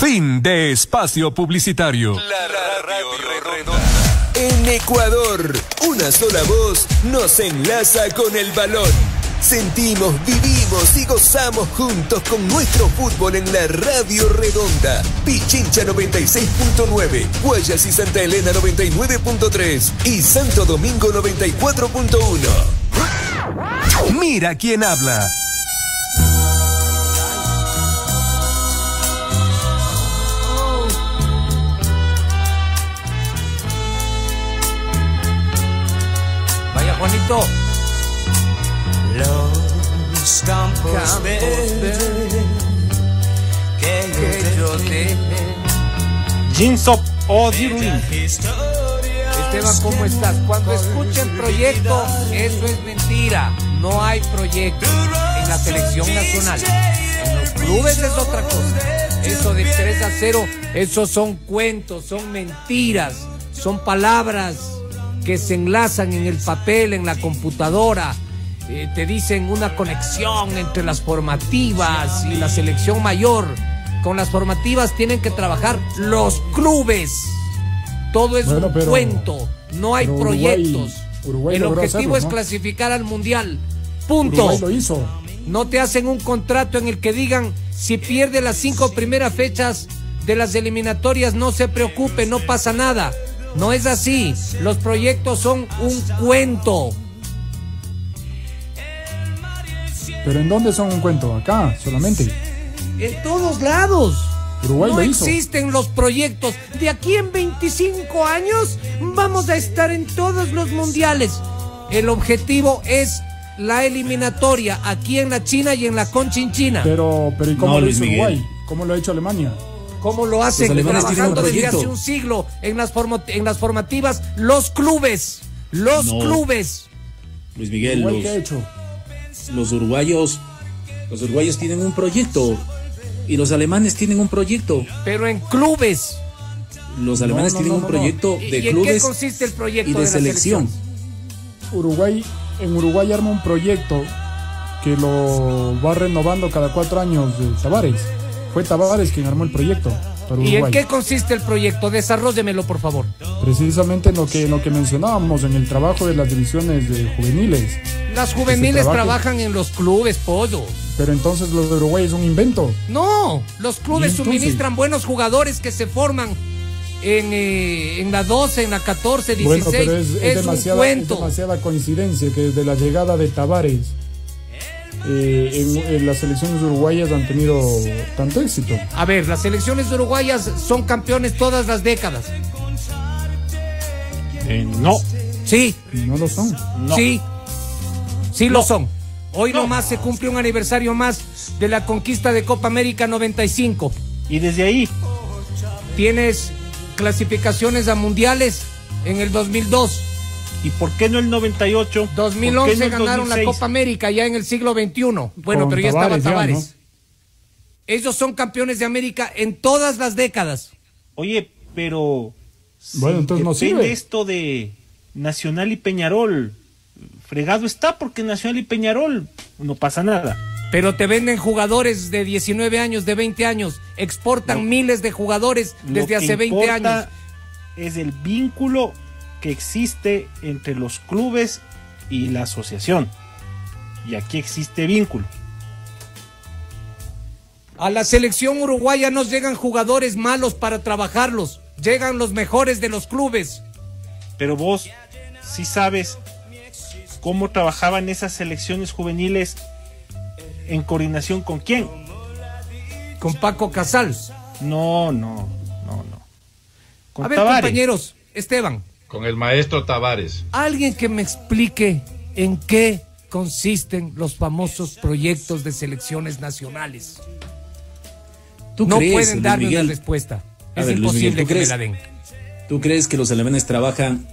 Fin de espacio publicitario. La Radio Redonda. En Ecuador, una sola voz nos enlaza con el balón. Sentimos, vivimos y gozamos juntos con nuestro fútbol en la Radio Redonda. Pichincha 96.9, Guayas y Santa Elena 99.3 y Santo Domingo 94.1. Mira quién habla. Vaya, Juanito. Los campos verdes que yo dejé. Jinsop Odiruin. Esteban, ¿cómo estás? Cuando escuchen proyecto, eso es mentira. No hay proyecto. En en la selección nacional. En los clubes es otra cosa. Eso de 3-0, esos son cuentos, son mentiras, son palabras que se enlazan en el papel, en la computadora. Te dicen una conexión entre las formativas y la selección mayor. Con las formativas tienen que trabajar los clubes. Todo es un cuento, no hay proyectos. Uruguay el logró objetivo hacerlo, es ¿no? clasificar al mundial. Punto. Uruguay lo hizo. No te hacen un contrato en el que digan, si pierde las 5 primeras fechas de las eliminatorias, no se preocupe, no pasa nada. No es así. Los proyectos son un cuento. ¿Pero en dónde son un cuento? Acá, solamente. En todos lados. Uruguay no lo hizo. existen los proyectos. De aquí en 25 años vamos a estar en todos los mundiales. El objetivo es la eliminatoria aquí en la China y en la Conchinchina. Pero ¿y cómo No, lo Luis hizo Miguel. Uruguay? ¿Cómo lo ha hecho Alemania? ¿Cómo lo hacen? Los alemanes tienen un Trabajando desde proyecto. hace un siglo en las formativas, los clubes. Los No. clubes. Luis Miguel, ¿Uruguay qué ha hecho? los uruguayos tienen un proyecto y los alemanes tienen un proyecto. Pero en clubes. Los alemanes tienen un proyecto ¿Y de en qué clubes consiste el proyecto y de la selección. En Uruguay arma un proyecto que lo va renovando cada 4 años de Tavares. Fue Tavares quien armó el proyecto para ¿Y Uruguay. en qué consiste el proyecto? Desarróllemelo, por favor. Precisamente en lo que mencionábamos, en el trabajo de las divisiones de juveniles. Las juveniles trabaje. trabajan en los clubes, pollo. Pero entonces los de Uruguay es un invento. No, los clubes ¿Y entonces? suministran buenos jugadores que se forman en la 12, en la 14, 16. Bueno, pero es un cuento. demasiada coincidencia que desde la llegada de Tavares en las selecciones uruguayas han tenido tanto éxito. A ver, las selecciones uruguayas son campeones todas las décadas. No. Sí. No lo son. No. Sí. Sí lo son. Hoy nomás se cumple un aniversario más de la conquista de Copa América 95. Y desde ahí Tienes clasificaciones a mundiales en el 2002. ¿Y por qué no el 98? 2011 ¿Por qué no el ganaron la 2006? Copa América ya en el siglo XXI. Bueno, Con pero ya Tavares, estaba ya, Tavares. Ellos son campeones de América en todas las décadas. Oye, pero Bueno, entonces no depende sirve. esto de Nacional y Peñarol. Fregado está porque Nacional y Peñarol no pasa nada. Pero te venden jugadores de 19 años, de 20 años. Exportan miles de jugadores desde Lo que hace 20 importa años. es el vínculo que existe entre los clubes y la asociación. Y aquí existe vínculo. A la selección uruguaya no llegan jugadores malos para trabajarlos. Llegan los mejores de los clubes. Pero vos sí sabes cómo trabajaban esas selecciones juveniles en coordinación con quién. Con Paco Casal. No. Con A ver, Tavares. compañeros, Esteban, Con el maestro Tavares. alguien que me explique en qué consisten los famosos proyectos de selecciones nacionales. ¿Tú No crees, pueden Luis darme Miguel? una respuesta. A Es ver, Luis imposible Miguel, ¿tú que me crees? la den. ¿Tú crees que los alemanes trabajan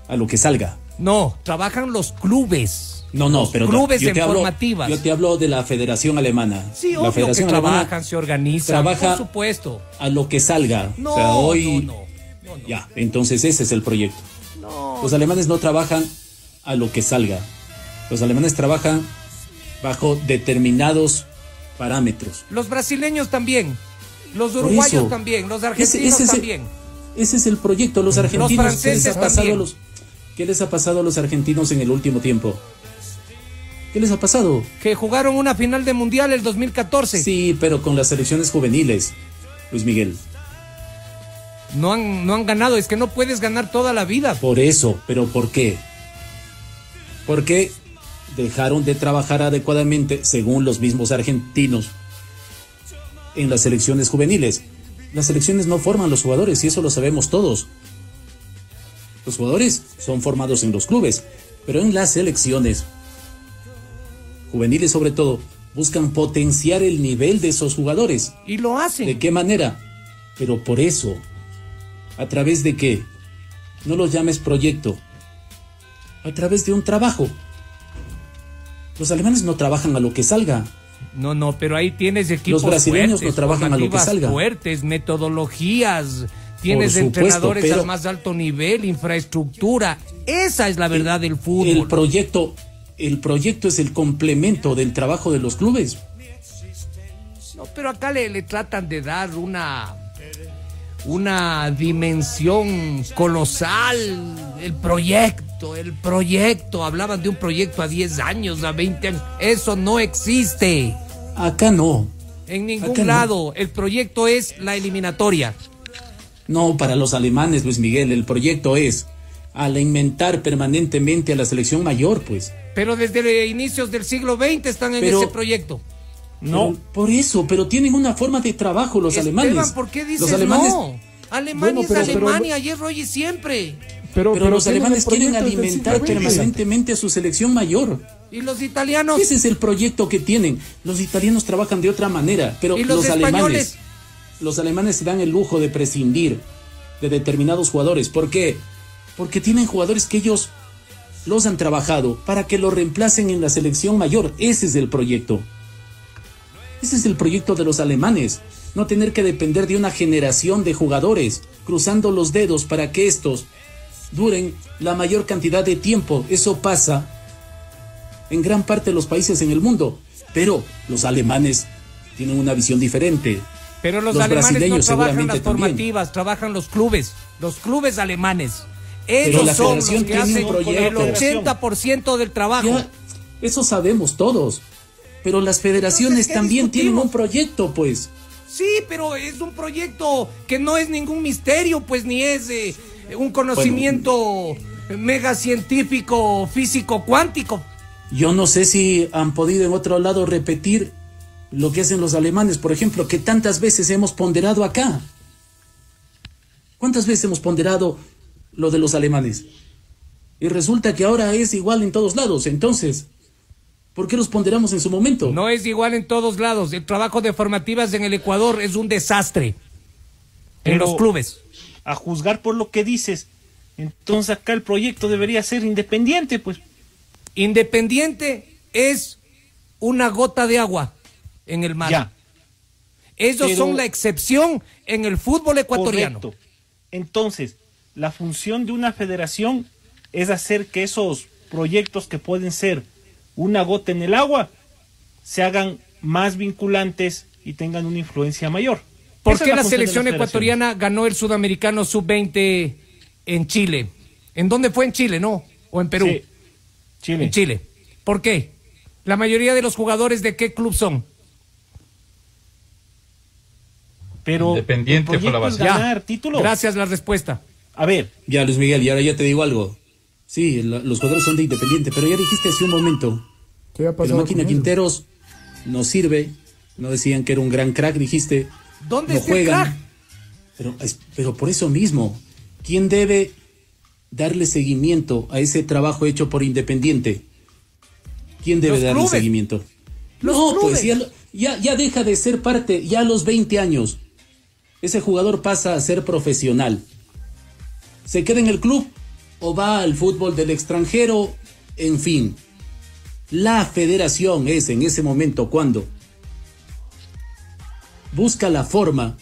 a lo que salga? No, trabajan los clubes. No, Los pero clubes yo en te hablo, formativas. Yo te hablo de la Federación Alemana. Sí, la obvio Federación que Alemana trabajan, se organizan, trabaja por supuesto. a lo que salga. No, O sea, hoy no. ya, entonces ese es el proyecto. Los alemanes no trabajan a lo que salga. Los alemanes trabajan bajo determinados parámetros. Los brasileños también. Los Por uruguayos eso, también. Los argentinos ese es el- también. Ese es el proyecto. Los argentinos, franceses también. ¿qué les ha pasado a los argentinos en el último tiempo? ¿Qué les ha pasado? Que jugaron una final de mundial el 2014. Sí, pero con las selecciones juveniles, Luis Miguel. No han ganado, es que no puedes ganar toda la vida. Por eso, pero ¿por qué? Porque dejaron de trabajar adecuadamente, según los mismos argentinos, en las selecciones juveniles. Las selecciones no forman los jugadores y eso lo sabemos todos. Los jugadores son formados en los clubes, pero en las selecciones juveniles sobre todo buscan potenciar el nivel de esos jugadores. Y lo hacen. ¿De qué manera? Pero por eso, ¿a través de qué? No lo llames proyecto. A través de un trabajo. Los alemanes no trabajan a lo que salga. No, pero ahí tienes equipos Los brasileños fuertes, no trabajan a lo que formativas salga. fuertes, metodologías, tienes Por supuesto, entrenadores pero al más alto nivel, infraestructura. Esa es la verdad del fútbol. El proyecto es el complemento del trabajo de los clubes. No, pero acá le tratan de dar una dimensión colosal. El proyecto, hablaban de un proyecto a 10 años, a 20 años. Eso no existe. Acá no. En ningún Acá no. lado. El proyecto es la eliminatoria. No, para los alemanes, Luis Miguel, el proyecto es alimentar permanentemente a la selección mayor, pues. Pero desde inicios del siglo XX están en ese proyecto. No. Por eso, pero tienen una forma de trabajo los alemanes. ¿Por qué dices los alemanes, no? Alemania es Alemania, hierro y siempre. Pero los alemanes quieren proyecto alimentar permanentemente a su selección mayor. ¿Y los italianos? Ese es el proyecto que tienen. Los italianos trabajan de otra manera, pero ¿Y los españoles? Los alemanes se dan el lujo de prescindir de determinados jugadores. ¿Por qué? Porque tienen jugadores que ellos los han trabajado para que lo reemplacen en la selección mayor. Ese es el proyecto. Ese es el proyecto de los alemanes. No tener que depender de una generación de jugadores, cruzando los dedos para que estos duren la mayor cantidad de tiempo. Eso pasa en gran parte de los países en el mundo. Pero los alemanes tienen una visión diferente. Pero los alemanes no brasileños trabajan las seguramente también. formativas, trabajan los clubes alemanes. Pero la Ellos son los federación que tiene hacen un proyecto. el 80% del trabajo. Ya, eso sabemos todos. Pero las federaciones ¿qué también tienen discutimos? un proyecto, pues. Sí, pero es un proyecto que no es ningún misterio, pues ni es un conocimiento mega científico, físico, cuántico. Yo no sé si han podido en otro lado repetir lo que hacen los alemanes, por ejemplo, que tantas veces hemos ponderado acá. ¿Cuántas veces hemos ponderado lo de los alemanes? Y resulta que ahora es igual en todos lados. Entonces, ¿por qué los ponderamos en su momento? No es igual en todos lados. El trabajo de formativas en el Ecuador es un desastre. En los clubes. A juzgar por lo que dices, entonces acá el proyecto debería ser independiente, pues. Independiente es una gota de agua en el mar. Ya. Ellos son la excepción en el fútbol ecuatoriano. Correcto. Entonces, la función de una federación es hacer que esos proyectos que pueden ser una gota en el agua se hagan más vinculantes y tengan una influencia mayor. ¿Por Esa qué es la función de selección ecuatoriana ganó el sudamericano sub-20 en Chile? ¿En dónde fue? En Chile, ¿no? ¿O en Perú? Sí, Chile. En Chile. ¿Por qué? La mayoría de los jugadores ¿de qué club son? Pero Independiente fue la base. ganar títulos. Gracias la respuesta. A ver. Ya, Luis Miguel, y ahora ya te digo algo. Sí, los jugadores son de Independiente, pero ya dijiste hace un momento ¿Qué ha que la pasado máquina con ellos? Quinteros no sirve. No decían que era un gran crack, dijiste. ¿Dónde no está el juegan. crack? Pero por eso mismo, ¿quién debe darle seguimiento a ese trabajo hecho por Independiente? ¿Quién debe Los darle clubes. seguimiento? Los No, clubes. pues ya deja de ser parte, ya a los 20 años. Ese jugador pasa a ser profesional. ¿Se queda en el club o va al fútbol del extranjero? En fin, la federación es en ese momento cuando busca la forma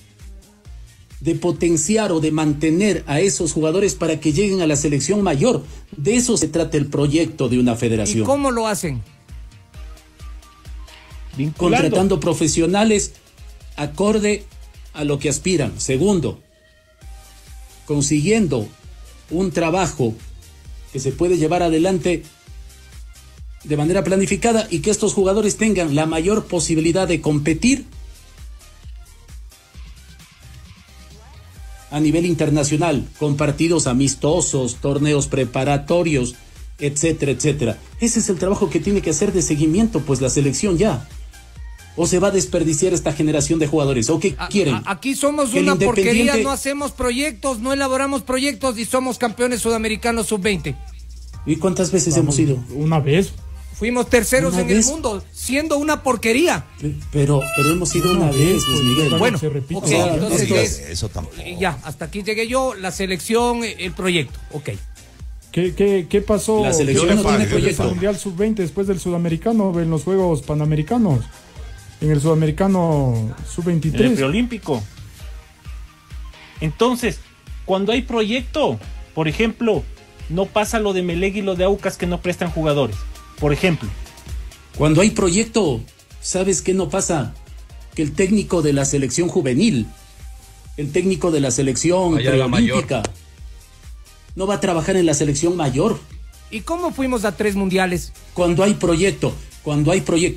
de potenciar o de mantener a esos jugadores para que lleguen a la selección mayor. De eso se trata el proyecto de una ¿Y federación. cómo lo hacen? Vinculando. Contratando profesionales acorde a lo que aspiran. Segundo, consiguiendo un trabajo que se puede llevar adelante de manera planificada y que estos jugadores tengan la mayor posibilidad de competir a nivel internacional, con partidos amistosos, torneos preparatorios, etcétera, etcétera. Ese es el trabajo que tiene que hacer de seguimiento, pues la selección ya. ¿O se va a desperdiciar esta generación de jugadores? ¿O qué quieren? Aquí somos Que el una porquería, Independiente- no hacemos proyectos, no elaboramos proyectos y somos campeones sudamericanos sub-20. ¿Y cuántas veces hemos ido? Una vez. Fuimos terceros Una en vez. el mundo, siendo una porquería. Pero hemos ido una vez, Luis Miguel. Bueno, se repite. ok, O sea, entonces esto es- Eso tampoco. ya, hasta aquí llegué yo, la selección, el proyecto, ok. ¿Qué pasó? La selección no tiene después del proyecto. Mundial Sub-20, después del Sudamericano, en los Juegos Panamericanos, en el Sudamericano En el Sub-23. preolímpico. Entonces, cuando hay proyecto, por ejemplo, no pasa lo de Melec y lo de Aucas que no prestan jugadores. Por ejemplo. Cuando hay proyecto, ¿sabes qué no pasa? Que el técnico de la selección juvenil, el técnico de la selección Allá la preolímpica, no va a trabajar en la selección mayor. ¿Y cómo fuimos a 3 mundiales? Cuando hay proyecto,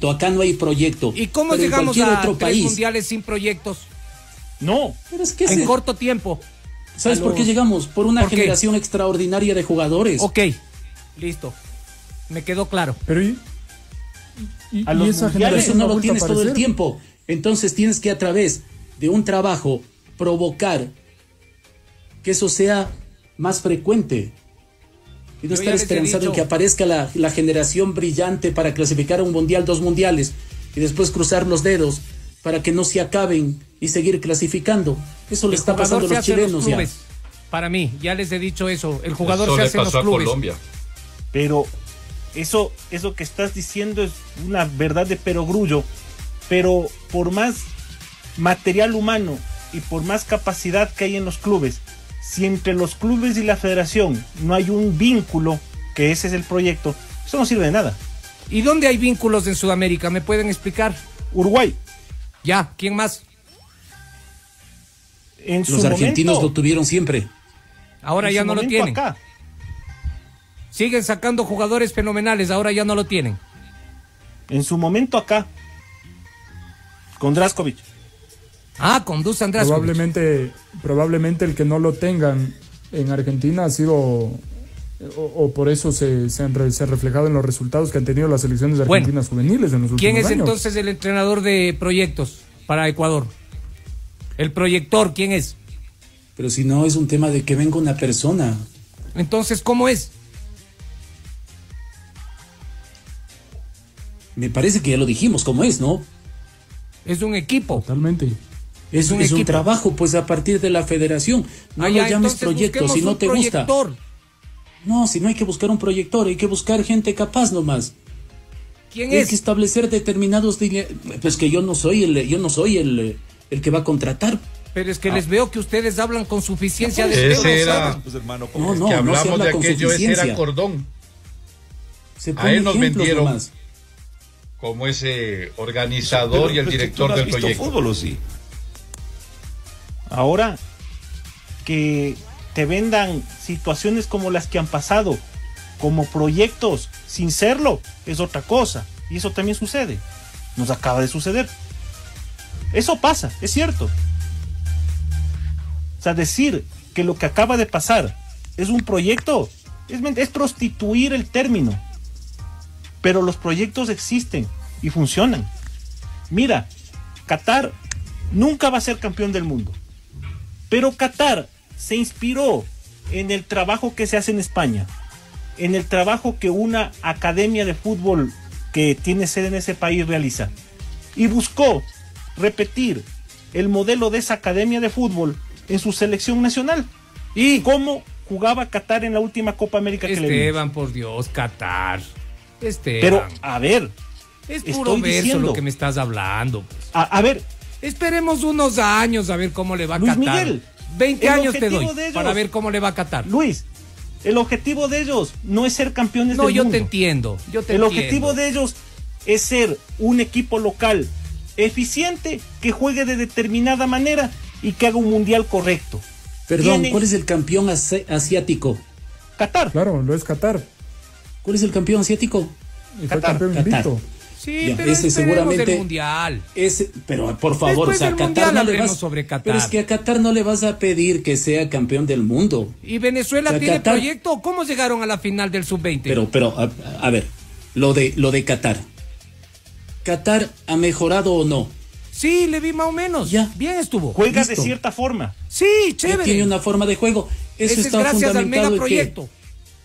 acá no hay proyecto. ¿Y cómo pero llegamos en cualquier a otro 3 país. mundiales sin proyectos? No. Pero es que En corto tiempo. ¿Sabes por qué llegamos? Por una ¿Por qué? generación extraordinaria de jugadores. Ok, listo. Me quedó claro. Pero A los esa mundiales Pero eso generación no ha lo vuelto a tienes todo el aparecer. tiempo. Entonces tienes que a través de un trabajo provocar que eso sea más frecuente. Y no Yo estar ya les he esperanzado en dicho. que aparezca la generación brillante para clasificar a un mundial, 2 mundiales, y después cruzar los dedos para que no se acaben y seguir clasificando. Eso le está pasando a se los hace en chilenos ya. clubes. Para mí, ya les he dicho eso. El jugador Eso se le hace en los pasó a clubes. Colombia. Pero eso que estás diciendo es una verdad de perogrullo. Pero por más material humano y por más capacidad que hay en los clubes, si entre los clubes y la federación no hay un vínculo, que ese es el proyecto, eso no sirve de nada. ¿Y dónde hay vínculos en Sudamérica? ¿Me pueden explicar? Uruguay. Ya, ¿quién más? En Los argentinos momento, lo tuvieron siempre. Ahora en ya su no lo momento tienen. acá. Siguen sacando jugadores fenomenales, ahora ya no lo tienen. En su momento acá. Con Draskovic. Ah, con Dusan Draskovic. Probablemente el que no lo tengan en Argentina ha sido, o por eso se han reflejado en los resultados que han tenido las selecciones de Bueno, argentinas juveniles en los últimos ¿Quién es años. entonces el entrenador de proyectos para Ecuador? El proyector, ¿quién es? Pero si no es un tema de que venga una persona. Entonces, ¿cómo es? Me parece que ya lo dijimos, ¿cómo es, no? Es un equipo. Totalmente. Es un equipo. trabajo, pues, a partir de la federación. No Ya, lo llames entonces proyecto, busquemos si no un te gusta. proyector. No, si no hay que buscar un proyector, hay que buscar gente capaz nomás. ¿Quién Hay es? que establecer determinados... Pues que yo no soy el que va a contratar. Pero es que les veo que ustedes hablan con suficiencia de Ese temas, era, ¿saben? No, no, que no se hablamos habla de con aquello, ese suficiencia. era Cordón. Se A ponen él nos ejemplos vendieron nomás. como ese organizador y el director del proyecto. fútbol o sí? Ahora que te vendan situaciones como las que han pasado, como proyectos, sin serlo, es otra cosa. Y eso también sucede. Nos acaba de suceder. Eso pasa, es cierto. O sea, decir que lo que acaba de pasar es un proyecto es prostituir el término. Pero los proyectos existen y funcionan. Mira, Qatar nunca va a ser campeón del mundo. Pero Qatar se inspiró en el trabajo que se hace en España, en el trabajo que una academia de fútbol que tiene sede en ese país realiza, y buscó repetir el modelo de esa academia de fútbol en su selección nacional. ¿Y cómo jugaba Qatar en la última Copa América que le vimos? Esteban, por Dios, Qatar. Esteban. Pero, a ver, es puro estoy verso diciendo- lo que me estás hablando. Pues. a ver, Esperemos unos años a ver cómo le va a Luis Qatar. Miguel, 20 el años te objetivo doy de ellos- para ver cómo le va a Qatar. Luis, el objetivo de ellos no es ser campeones No, del yo mundo. te entiendo. Yo te El entiendo. objetivo de ellos es ser un equipo local eficiente que juegue de determinada manera y que haga un mundial correcto. Perdón, Tiene- ¿cuál es el campeón asiático? Qatar. Claro, lo es Qatar. ¿Cuál es el campeón asiático? Y fue Qatar. campeón Qatar. invicto. Sí, Ya, pero ese esperemos seguramente- el mundial. Pero por favor, Después o sea, del a Qatar Mundial no le hablemos vas... sobre Qatar. Pero es que a Qatar no le vas a pedir que sea campeón del mundo. ¿Y Venezuela O sea, tiene Qatar- proyecto? ¿Cómo llegaron a la final del Sub-20? Pero, a ver, lo de Qatar. ¿Qatar ha mejorado o no? Sí, le vi más o menos. Ya. Bien estuvo. Juega de Listo. cierta forma. Sí, Ya chévere. tiene una forma de juego. Eso Ese es está gracias al fundamentado en que... megaproyecto.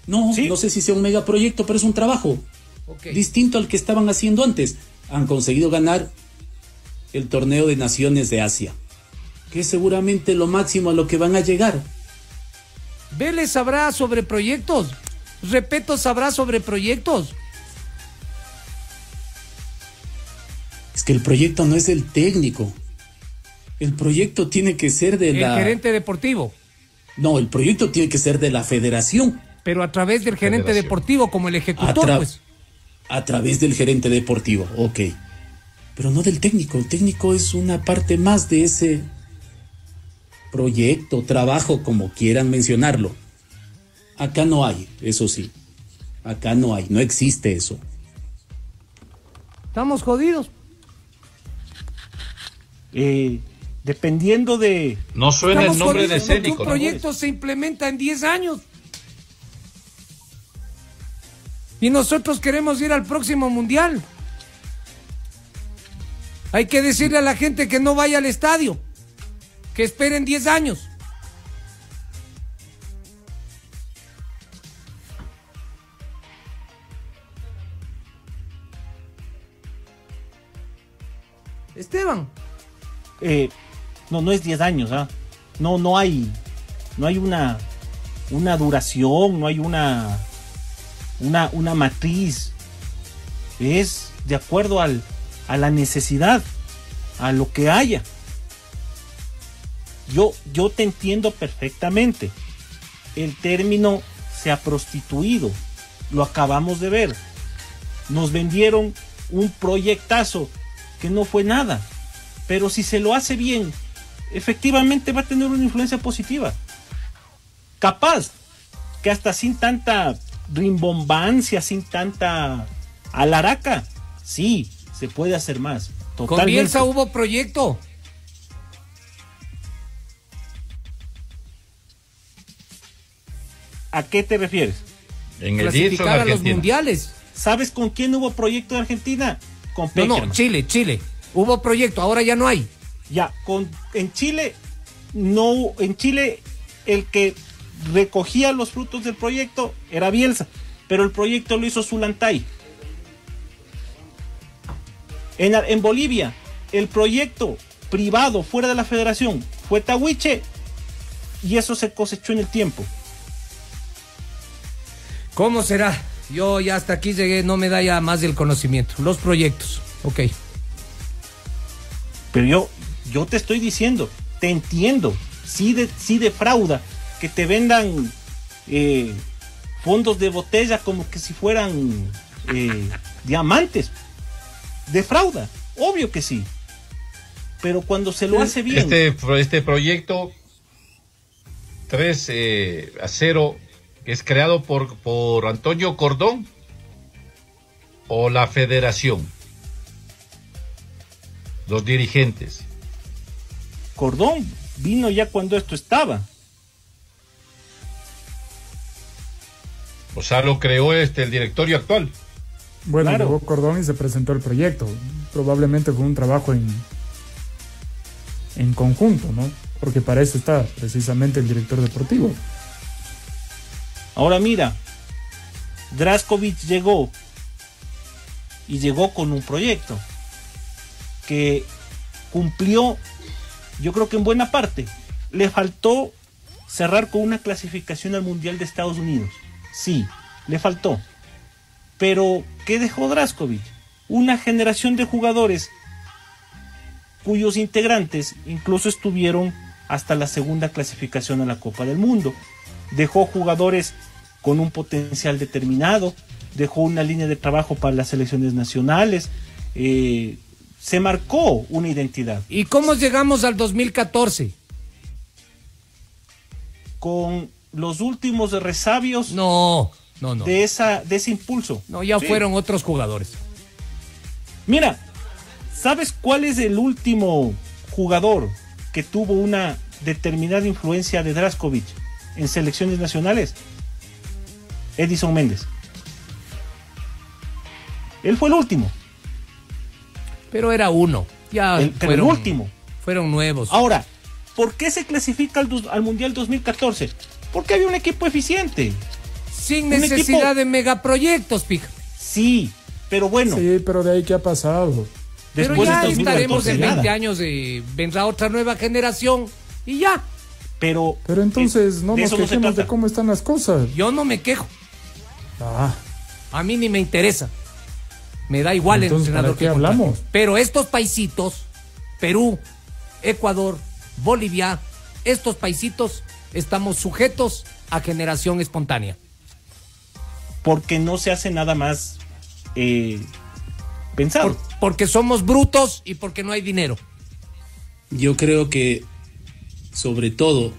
No, Sí. no sé si sea un megaproyecto, pero es un trabajo Ok. distinto al que estaban haciendo antes. Han conseguido ganar el torneo de naciones de Asia, que es seguramente lo máximo a lo que van a llegar. Vélez sabrá sobre proyectos. Repeto, sabrá sobre proyectos. Es que el proyecto no es del técnico. El proyecto tiene que ser de El gerente deportivo. No, el proyecto tiene que ser de la federación. Pero a través del gerente deportivo, como el ejecutor, pues. A través del gerente deportivo, ok. Pero no del técnico. El técnico es una parte más de ese proyecto, trabajo, como quieran mencionarlo. Acá no hay, eso sí. Acá no hay, no existe eso. Estamos jodidos. Dependiendo de... No suena el nombre de escénico. Un proyecto se implementa en 10 años. Y nosotros queremos ir al próximo mundial. Hay que decirle a la gente que no vaya al estadio, que esperen 10 años. Esteban. No es 10 años, ¿ah? No hay una duración, no hay una matriz. Es de acuerdo a la necesidad, a lo que haya. Yo te entiendo perfectamente. El término se ha prostituido. Lo acabamos de ver. Nos vendieron un proyectazo que no fue nada. Pero si se lo hace bien, efectivamente va a tener una influencia positiva. Capaz que hasta sin tanta rimbombancia, sin tanta alaraca, sí, se puede hacer más. Totalmente. Con Bielsa hubo proyecto. ¿A qué te refieres? En el clasificar a los mundiales. ¿Sabes con quién hubo proyecto de Argentina? Con Peckerman. No, Chile. Hubo proyecto, ahora ya no hay. Ya, en Chile, no, en Chile el que recogía los frutos del proyecto era Bielsa, pero el proyecto lo hizo Zulantay. En Bolivia, el proyecto privado fuera de la federación fue Tahuiche y eso se cosechó en el tiempo. ¿Cómo será? Yo ya hasta aquí llegué, no me da ya más del conocimiento. Los proyectos, ok. Pero yo te estoy diciendo, te entiendo, sí defrauda que te vendan fondos de botella como que si fueran diamantes. Defrauda, obvio que sí. Pero cuando se lo hace bien... Este proyecto 3-0 es creado por Antonio Cordón o la federación, los dirigentes. Cordón vino ya cuando esto estaba. O sea, lo creó el directorio actual. Bueno, Claro. llegó Cordón y se presentó el proyecto. Probablemente fue un trabajo en conjunto, ¿no? Porque para eso está precisamente el director deportivo. Ahora mira, Draskovic llegó con un proyecto que cumplió, yo creo que en buena parte. Le faltó cerrar con una clasificación al Mundial de Estados Unidos. Sí, le faltó. Pero, ¿qué dejó Draskovic? Una generación de jugadores cuyos integrantes incluso estuvieron hasta la segunda clasificación a la Copa del Mundo. Dejó jugadores con un potencial determinado, dejó una línea de trabajo para las selecciones nacionales, se marcó una identidad. ¿Y cómo llegamos al 2014? Con los últimos resabios No. de ese impulso. No, ya Sí. fueron otros jugadores. Mira, ¿sabes cuál es el último jugador que tuvo una determinada influencia de Draskovic en selecciones nacionales? Edison Méndez. Él fue el último. Pero era uno. Ya Pero el último. Fueron nuevos. Ahora, ¿por qué se clasifica al Mundial 2014? Porque había un equipo eficiente. Sin necesidad de megaproyectos, pija. Sí, pero bueno. Sí, pero de ahí ¿qué ha pasado? Pero Después ya de 2014, estaremos en 20 nada. años, vendrá otra nueva generación y ya. Pero entonces no de nos eso no se quejemos trata. de cómo están las cosas. Yo no me quejo. A mí ni me interesa. Me da igual el Entonces, entrenador ¿para qué que contrate. hablamos? Pero estos paisitos, Perú, Ecuador, Bolivia, estos paisitos estamos sujetos a generación espontánea. Porque no se hace nada más pensado. Porque somos brutos y porque no hay dinero. Yo creo que, sobre todo,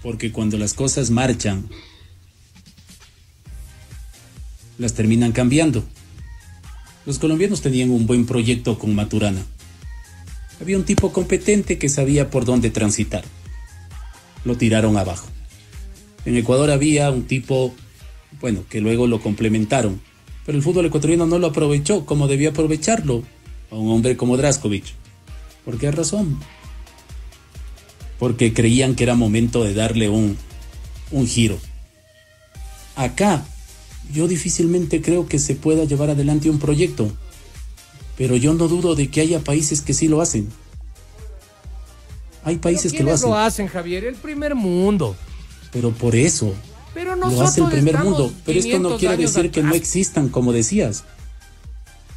porque cuando las cosas marchan, las terminan cambiando. Los colombianos tenían un buen proyecto con Maturana. Había un tipo competente que sabía por dónde transitar. Lo tiraron abajo. En Ecuador había un tipo, bueno, que luego lo complementaron, pero el fútbol ecuatoriano no lo aprovechó como debía aprovecharlo a un hombre como Draskovic. ¿Por qué razón? Porque creían que era momento de darle un giro. Acá, yo difícilmente creo que se pueda llevar adelante un proyecto, pero yo no dudo de que haya países que sí lo hacen. Hay países que lo hacen. Lo hacen, Javier, el primer mundo. Pero por eso Pero lo nosotros hace el primer estamos mundo. Pero esto no 500 quiere años decir que no atrás. existan, como decías.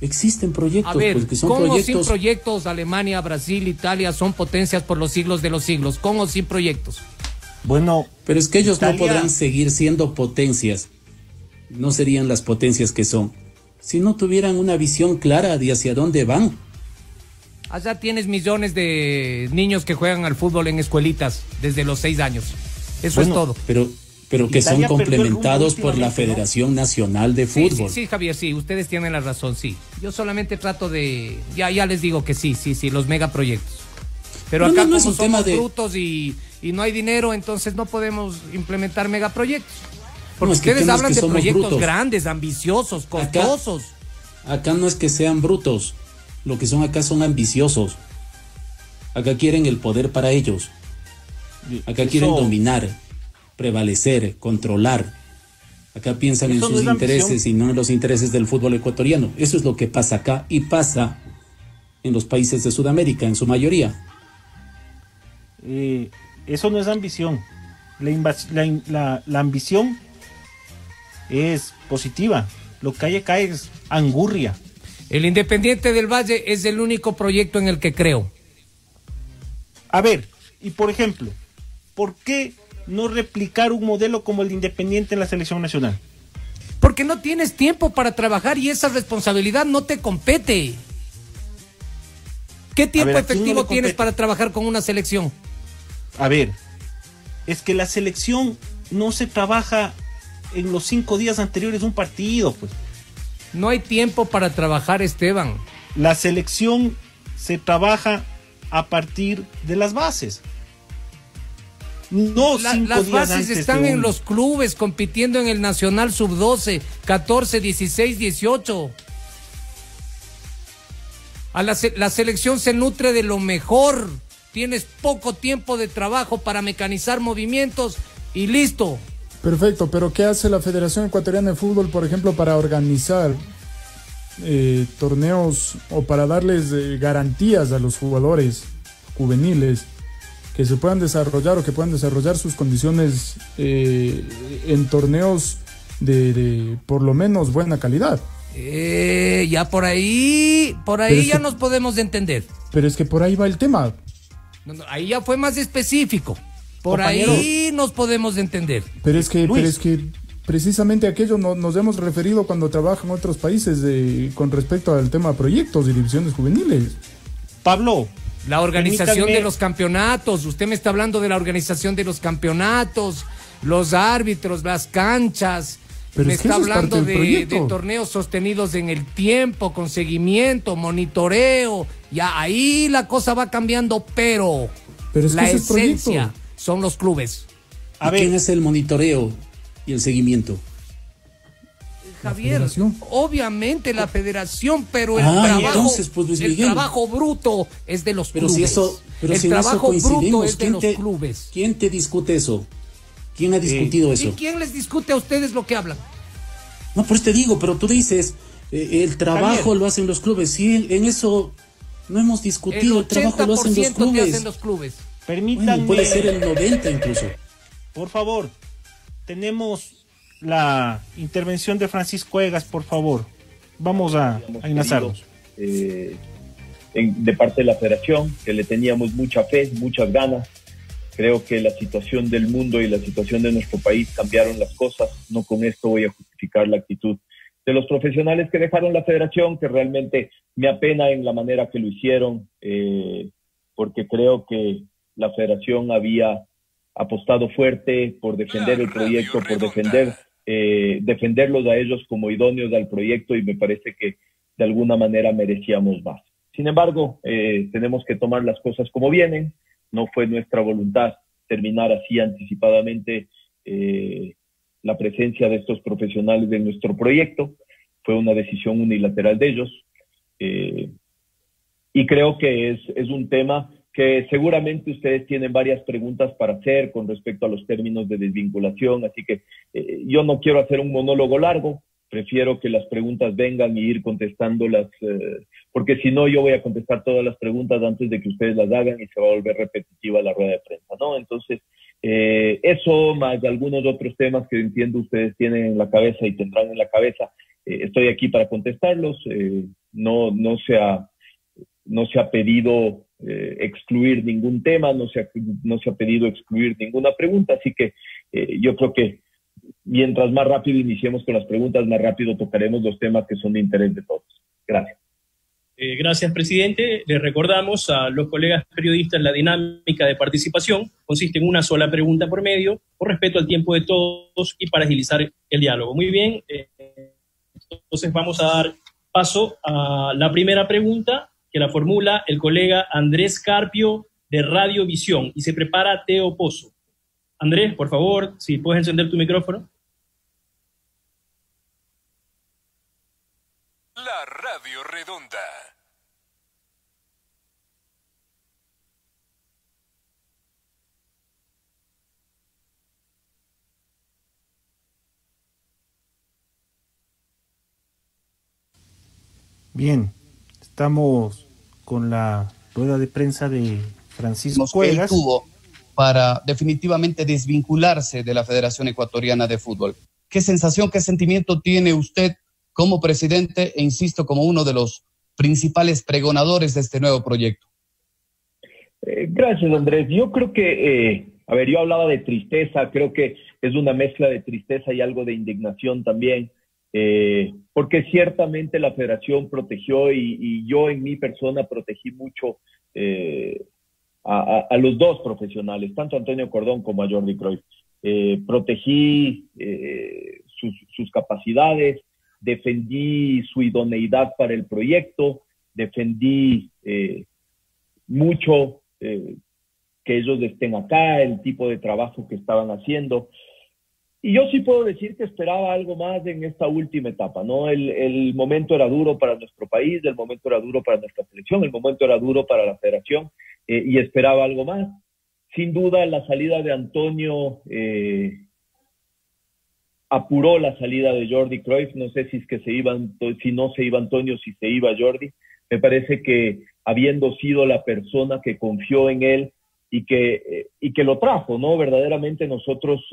Existen proyectos, A ver, pues, que son con o sin proyectos. proyectos, Alemania, Brasil, Italia son potencias por los siglos de los siglos, con o sin proyectos. Bueno, pero es que ellos Italia... no podrán seguir siendo potencias. No serían las potencias que son si no tuvieran una visión clara de hacia dónde van. Allá tienes millones de niños que juegan al fútbol en escuelitas desde los 6 años. Eso es todo. Pero que son Italia complementados perdió el rumbo por la últimamente, Federación Nacional de Fútbol. Sí, Javier, sí, ustedes tienen la razón, sí. Yo solamente trato de... Ya les digo que sí, los megaproyectos. Pero acá no es como un tema somos de... brutos y no hay dinero, entonces no podemos implementar megaproyectos. Porque No, es que ustedes no es hablan que de somos proyectos brutos. grandes, ambiciosos, costosos. Acá no es que sean brutos. Lo que son acá son ambiciosos. Acá quieren el poder para ellos. Acá quieren dominar, prevalecer, controlar. Acá piensan en Eso no sus es ambición. intereses y no en los intereses del fútbol ecuatoriano. Eso es lo que pasa acá y pasa en los países de Sudamérica, en su mayoría. Eso no es ambición. La ambición es positiva. Lo que hay acá es angurria. El Independiente del Valle es el único proyecto en el que creo. A ver, y por ejemplo, ¿por qué no replicar un modelo como el de Independiente en la selección nacional? Porque no tienes tiempo para trabajar y esa responsabilidad no te compete. ¿Qué tiempo A ver, ¿a quién no efectivo le tienes compete? para trabajar con una selección? A ver, es que la selección no se trabaja en los 5 días anteriores de un partido, pues. No hay tiempo para trabajar, Esteban. La selección se trabaja a partir de las bases. No 5 Las días bases antes están de en un- los clubes compitiendo en el Nacional Sub-12, 14, 16, 18. La selección se nutre de lo mejor. Tienes poco tiempo de trabajo para mecanizar movimientos y listo. Perfecto, pero ¿qué hace la Federación Ecuatoriana de Fútbol, por ejemplo, para organizar torneos o para darles garantías a los jugadores juveniles que se puedan desarrollar o que puedan desarrollar sus condiciones en torneos de por lo menos buena calidad? Ya por ahí Pero es ya que- nos podemos entender. Pero es que por ahí va el tema. No, ahí ya fue más específico. Por Compañero. ahí nos podemos entender. Pero es que precisamente aquello nos hemos referido cuando trabajan otros países con respecto al tema de proyectos y divisiones juveniles. Pablo, La organización permítanme- de los campeonatos. Usted me está hablando de la organización de los campeonatos, los árbitros, las canchas. Pero Me es que está eso es parte hablando del proyecto. de torneos sostenidos en el tiempo, con seguimiento, monitoreo. Ya ahí la cosa va cambiando, pero Pero es que la ese es proyecto. esencia son los clubes. ¿Y quién hace el monitoreo y el seguimiento? Javier, obviamente la federación, pero el Ah, trabajo, entonces, pues, Luis el Miguel. trabajo bruto es de los Pero clubes. si eso, pero el si en eso trabajo bruto coincidimos, es de los clubes. ¿quién te discute eso? ¿Quién ha discutido ¿Y eso? quién les discute a ustedes lo que hablan? No, pues te digo, pero tú dices, el trabajo Javier. lo hacen los clubes. Sí, en eso no hemos discutido, el trabajo lo hacen los 80% te clubes. hacen los clubes. Permítanme. Bueno, puede ser el 90 incluso. Por favor, tenemos la intervención de Francisco Egas, por favor. Vamos a enlazarnos. De parte de la federación, que le teníamos mucha fe, muchas ganas. Creo que la situación del mundo y la situación de nuestro país cambiaron las cosas. No con esto voy a justificar la actitud de los profesionales que dejaron la federación, que realmente me apena en la manera que lo hicieron, porque creo que la federación había apostado fuerte por defender el proyecto, por defenderlos a ellos como idóneos al proyecto, y me parece que de alguna manera merecíamos más. Sin embargo, tenemos que tomar las cosas como vienen. No fue nuestra voluntad terminar así anticipadamente la presencia de estos profesionales en nuestro proyecto. Fue una decisión unilateral de ellos. Y creo que es un tema que seguramente ustedes tienen varias preguntas para hacer con respecto a los términos de desvinculación. Así que yo no quiero hacer un monólogo largo. Prefiero que las preguntas vengan y ir contestándolas, porque si no yo voy a contestar todas las preguntas antes de que ustedes las hagan y se va a volver repetitiva la rueda de prensa, ¿no? Entonces, eso más algunos otros temas que entiendo ustedes tienen en la cabeza y tendrán en la cabeza, estoy aquí para contestarlos. No se ha pedido excluir ningún tema, no se ha pedido excluir ninguna pregunta, así que yo creo que mientras más rápido iniciemos con las preguntas, más rápido tocaremos los temas que son de interés de todos. Gracias. Gracias, presidente. Les recordamos a los colegas periodistas la dinámica de participación. Consiste en una sola pregunta por medio, por respeto al tiempo de todos y para agilizar el diálogo. Muy bien. Entonces vamos a dar paso a la primera pregunta, que la formula el colega Andrés Carpio de Radio Visión, y se prepara Teo Pozo. Andrés, por favor, si puedes encender tu micrófono. La Radio Redonda. Bien, estamos con la rueda de prensa de Francisco Egas. Para definitivamente desvincularse de la Federación Ecuatoriana de Fútbol. ¿Qué sensación, qué sentimiento tiene usted como presidente e insisto, como uno de los principales pregonadores de este nuevo proyecto? Gracias, Andrés. Yo creo que, yo hablaba de tristeza, creo que es una mezcla de tristeza y algo de indignación también, porque ciertamente la Federación protegió y yo en mi persona protegí mucho a los dos profesionales, tanto a Antonio Cordón como a Jordi Cruyff. Protegí sus capacidades, defendí su idoneidad para el proyecto, defendí mucho que ellos estén acá, el tipo de trabajo que estaban haciendo. Y yo sí puedo decir que esperaba algo más en esta última etapa, ¿no? El momento era duro para nuestro país, el momento era duro para nuestra selección, el momento era duro para la federación, y esperaba algo más. Sin duda, la salida de Antonio apuró la salida de Jordi Cruyff. No sé si es que si no se iba Antonio, si se iba Jordi. Me parece que habiendo sido la persona que confió en él y que lo trajo, ¿no? Verdaderamente nosotros,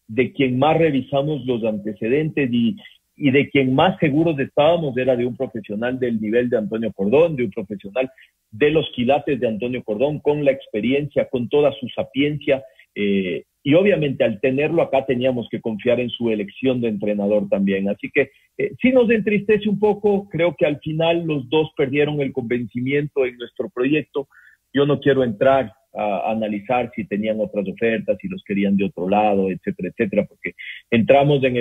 de quien más revisamos los antecedentes y de quien más seguros estábamos, era de un profesional del nivel de Antonio Cordón, de un profesional de los quilates de Antonio Cordón, con la experiencia, con toda su sapiencia, y obviamente al tenerlo acá teníamos que confiar en su elección de entrenador también. Así que sí nos entristece un poco. Creo que al final los dos perdieron el convencimiento en nuestro proyecto. Yo no quiero entrar a analizar si tenían otras ofertas, si los querían de otro lado, etcétera, etcétera, porque entramos en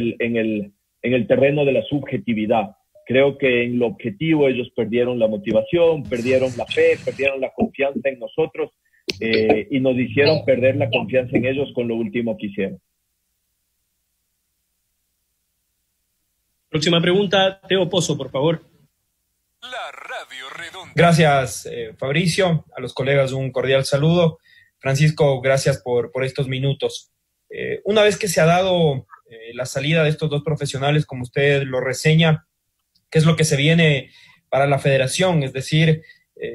el terreno de la subjetividad. Creo que en lo objetivo ellos perdieron la motivación, perdieron la fe, perdieron la confianza en nosotros, y nos hicieron perder la confianza en ellos con lo último que hicieron. Próxima pregunta, Teo Pozo, por favor. La Radio Redonda. Gracias, Fabricio. A los colegas un cordial saludo. Francisco, gracias por estos minutos. Una vez que se ha dado la salida de estos dos profesionales, como usted lo reseña, ¿qué es lo que se viene para la federación? Es decir,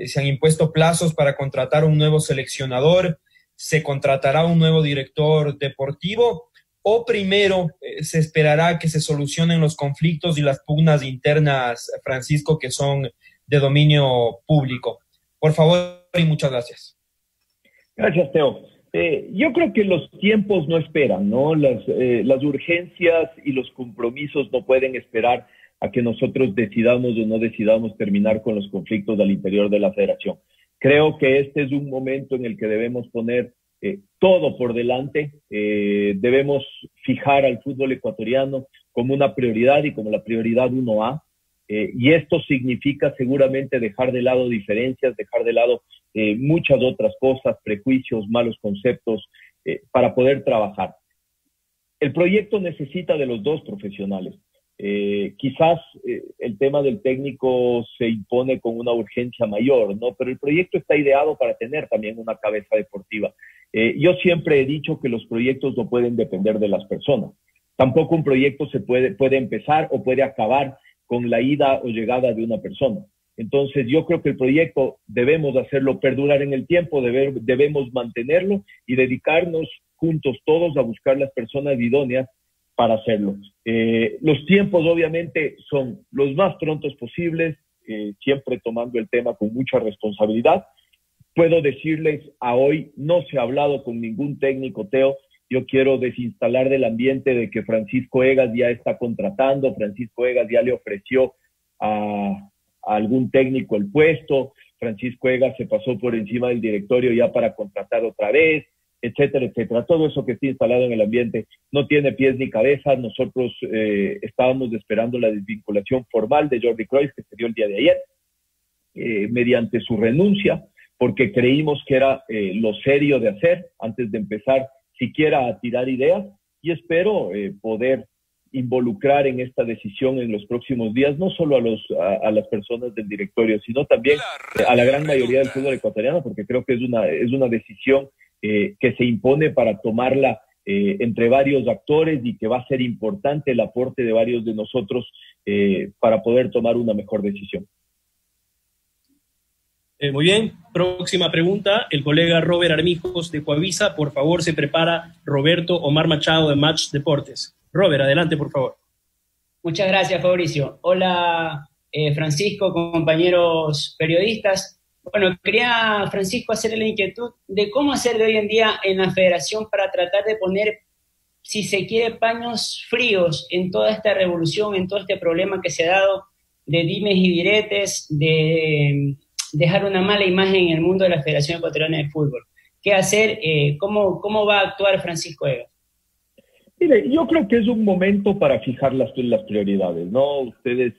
se han impuesto plazos para contratar un nuevo seleccionador, se contratará un nuevo director deportivo, o primero se esperará que se solucionen los conflictos y las pugnas internas, Francisco, que son de dominio público? Por favor y muchas gracias. Gracias, Teo. Yo creo que los tiempos no esperan, ¿no? Las urgencias y los compromisos no pueden esperar a que nosotros decidamos o no decidamos terminar con los conflictos al interior de la federación. Creo que este es un momento en el que debemos poner todo por delante. Debemos fijar al fútbol ecuatoriano como una prioridad y como la prioridad 1A. Y esto significa seguramente dejar de lado diferencias, dejar de lado muchas otras cosas, prejuicios, malos conceptos, para poder trabajar. El proyecto necesita de los dos profesionales. Quizás el tema del técnico se impone con una urgencia mayor, ¿no? Pero el proyecto está ideado para tener también una cabeza deportiva. Yo siempre he dicho que los proyectos no pueden depender de las personas. Tampoco un proyecto se puede empezar o puede acabar con la ida o llegada de una persona. Entonces yo creo que el proyecto debemos hacerlo perdurar en el tiempo, debemos mantenerlo y dedicarnos juntos todos a buscar las personas idóneas para hacerlo. Los tiempos obviamente son los más prontos posibles, siempre tomando el tema con mucha responsabilidad. Puedo decirles, a hoy no se ha hablado con ningún técnico, Teo. Yo quiero desinstalar del ambiente de que Francisco Egas ya está contratando, Francisco Egas ya le ofreció a algún técnico el puesto, Francisco Egas se pasó por encima del directorio ya para contratar otra vez, etcétera, etcétera. Todo eso que está instalado en el ambiente no tiene pies ni cabeza. Nosotros estábamos esperando la desvinculación formal de Jordi Cruyff, que se dio el día de ayer, mediante su renuncia, porque creímos que era lo serio de hacer antes de empezar siquiera a tirar ideas, y espero poder involucrar en esta decisión en los próximos días, no solo a las personas del directorio, sino también a la gran mayoría del fútbol ecuatoriano, porque creo que es una decisión que se impone para tomarla entre varios actores y que va a ser importante el aporte de varios de nosotros para poder tomar una mejor decisión. Muy bien, próxima pregunta, el colega Robert Armijos de Coavisa. Por favor, se prepara Roberto Omar Machado de Match Deportes. Robert, adelante, por favor. Muchas gracias, Fabricio. Hola, Francisco, compañeros periodistas. Bueno, quería, Francisco, hacerle la inquietud de cómo hacer de hoy en día en la federación para tratar de poner, si se quiere, paños fríos en toda esta revolución, en todo este problema que se ha dado de dimes y diretes, de dejar una mala imagen en el mundo de la Federación Ecuatoriana de Fútbol. ¿Qué hacer? ¿Cómo va a actuar Francisco Egas? Mire, yo creo que es un momento para fijar las prioridades, ¿no? Ustedes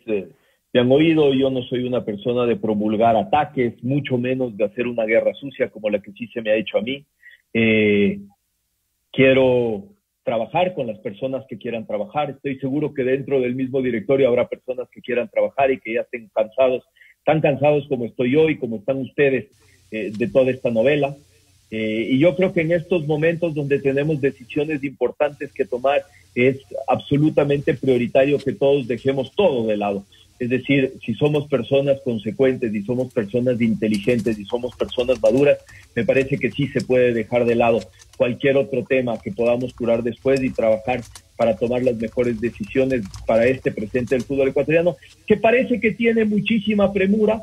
me han oído, yo no soy una persona de promulgar ataques, mucho menos de hacer una guerra sucia como la que sí se me ha hecho a mí. Quiero trabajar con las personas que quieran trabajar. Estoy seguro que dentro del mismo directorio habrá personas que quieran trabajar y que ya estén cansados, tan cansados como estoy yo y como están ustedes de toda esta novela. Y yo creo que en estos momentos donde tenemos decisiones importantes que tomar, es absolutamente prioritario que todos dejemos todo de lado. Es decir, si somos personas consecuentes y somos personas inteligentes y somos personas maduras, me parece que sí se puede dejar de lado cualquier otro tema que podamos curar después y trabajar para tomar las mejores decisiones para este presente del fútbol ecuatoriano, que parece que tiene muchísima premura,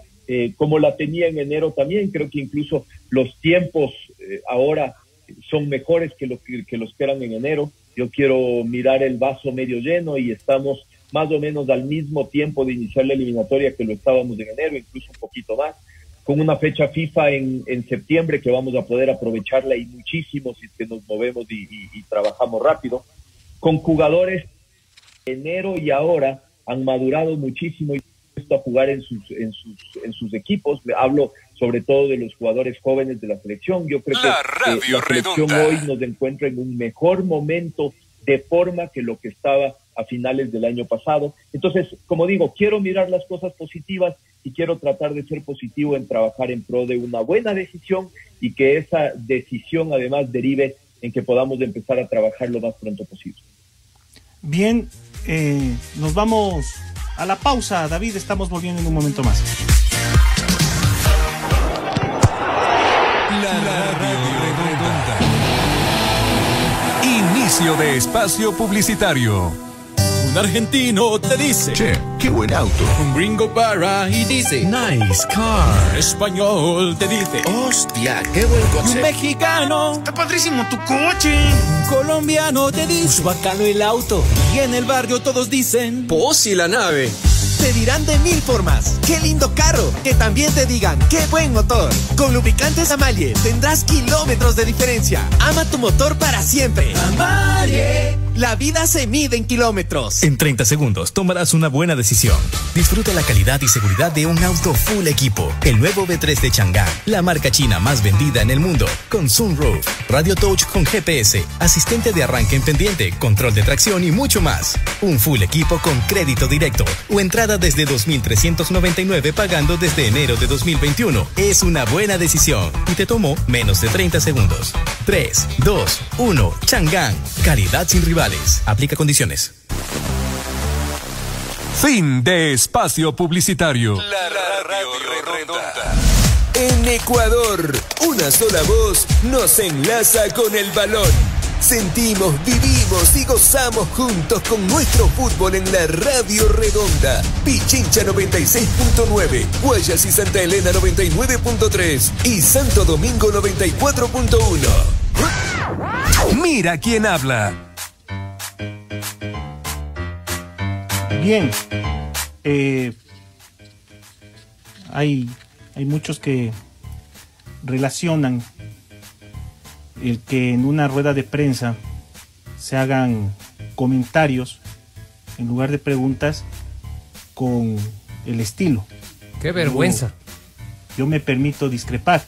como la tenía en enero también. Creo que incluso los tiempos ahora son mejores que los que eran en enero. Yo quiero mirar el vaso medio lleno y estamos más o menos al mismo tiempo de iniciar la eliminatoria que lo estábamos en enero, incluso un poquito más, con una fecha FIFA en septiembre que vamos a poder aprovecharla y muchísimo si es que nos movemos y trabajamos rápido, con jugadores enero y ahora han madurado muchísimo y a jugar en sus equipos. Hablo sobre todo de los jugadores jóvenes de la selección. Yo creo que la selección hoy nos encuentra en un mejor momento de forma que lo que estaba a finales del año pasado. Entonces, como digo, quiero mirar las cosas positivas y quiero tratar de ser positivo en trabajar en pro de una buena decisión y que esa decisión además derive en que podamos empezar a trabajar lo más pronto posible. Bien, nos vamos a la pausa, David, estamos volviendo en un momento más. La radio redonda. Inicia Inicio de espacio publicitario. Un argentino te dice: che, qué buen auto. Un gringo para y dice: nice car. Un español te dice: hostia, qué buen coche. Y un mexicano: está padrísimo tu coche. Un colombiano te dice: bacano el auto. Y en el barrio todos dicen: Posi la nave. Te dirán de mil formas: qué lindo carro. Que también te digan: qué buen motor. Con lubricantes Amalie tendrás kilómetros de diferencia. Ama tu motor para siempre. Amalie. La vida se mide en kilómetros. En 30 segundos tomarás una buena decisión. Disfruta la calidad y seguridad de un auto full equipo. El nuevo V3 de Chang'an, la marca china más vendida en el mundo. Con sunroof, radio touch con GPS, asistente de arranque en pendiente, control de tracción y mucho más. Un full equipo con crédito directo o entrada desde 2.399 pagando desde enero de 2021. Es una buena decisión y te tomó menos de 30 segundos. 3, 2, 1. Chang'an. Calidad sin rivales. Aplica condiciones. Fin de espacio publicitario. La radio redonda. En Ecuador, una sola voz nos enlaza con el balón. Sentimos, vivimos y gozamos juntos con nuestro fútbol en la Radio Redonda. Pichincha 96.9, Guayas y Santa Elena 99.3 y Santo Domingo 94.1. Mira quién habla. Bien, hay muchos que relacionan el que en una rueda de prensa se hagan comentarios en lugar de preguntas con el estilo. ¡Qué vergüenza! Yo me permito discrepar.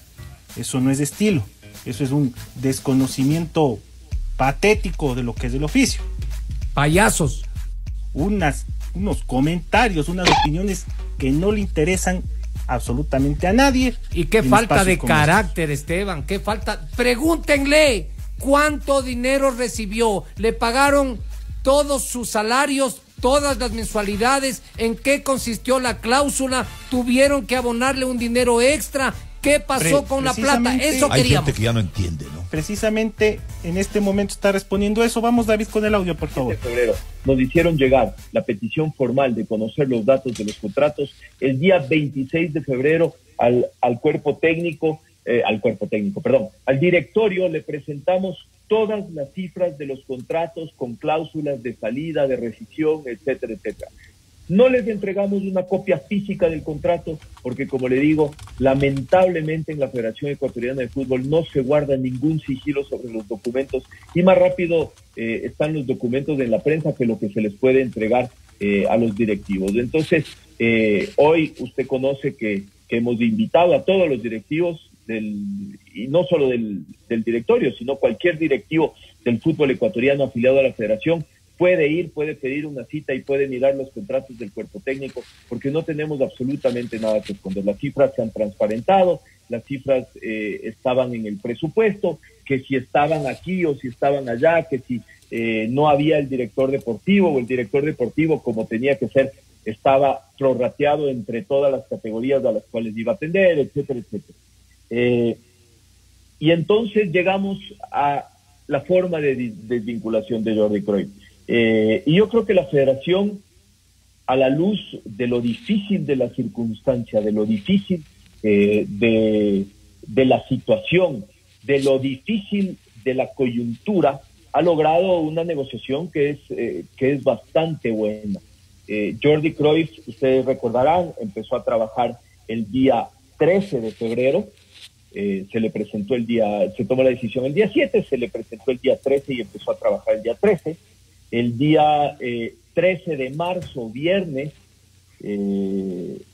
Eso no es estilo. Eso es un desconocimiento patético de lo que es el oficio. Payasos. Unos comentarios, unas opiniones que no le interesan absolutamente a nadie. Y qué falta de carácter, Esteban, qué falta. Pregúntenle cuánto dinero recibió, le pagaron todos sus salarios, todas las mensualidades, en qué consistió la cláusula, tuvieron que abonarle un dinero extra. ¿Qué pasó con la plata? Eso queríamos. Hay gente que ya no entiende, ¿no? Precisamente en este momento está respondiendo eso. Vamos, David, con el audio, por favor. De febrero nos hicieron llegar la petición formal de conocer los datos de los contratos. El día 26 de febrero al directorio le presentamos todas las cifras de los contratos con cláusulas de salida, de rescisión, etcétera, etcétera. No les entregamos una copia física del contrato porque, como le digo, lamentablemente en la Federación Ecuatoriana de Fútbol no se guarda ningún sigilo sobre los documentos y más rápido están los documentos en la prensa que lo que se les puede entregar a los directivos. Entonces, hoy usted conoce que hemos invitado a todos los directivos y no solo del directorio, sino cualquier directivo del fútbol ecuatoriano afiliado a la Federación puede pedir una cita y puede mirar los contratos del cuerpo técnico, porque no tenemos absolutamente nada que esconder. Las cifras se han transparentado, las cifras estaban en el presupuesto, que si estaban aquí o si estaban allá, que si no había el director deportivo o el director deportivo como tenía que ser, estaba prorrateado entre todas las categorías a las cuales iba a atender, etcétera, etcétera. Y entonces llegamos a la forma de desvinculación de Jordi Cruyff. Y yo creo que la federación, a la luz de lo difícil de la circunstancia, de lo difícil de la situación, de lo difícil de la coyuntura, ha logrado una negociación que es bastante buena. Jordi Cruyff, ustedes recordarán, empezó a trabajar el día 13 de febrero, se le presentó se tomó la decisión el día 7, se le presentó el día 13 y empezó a trabajar el día 13. El día 13 de marzo, viernes, 13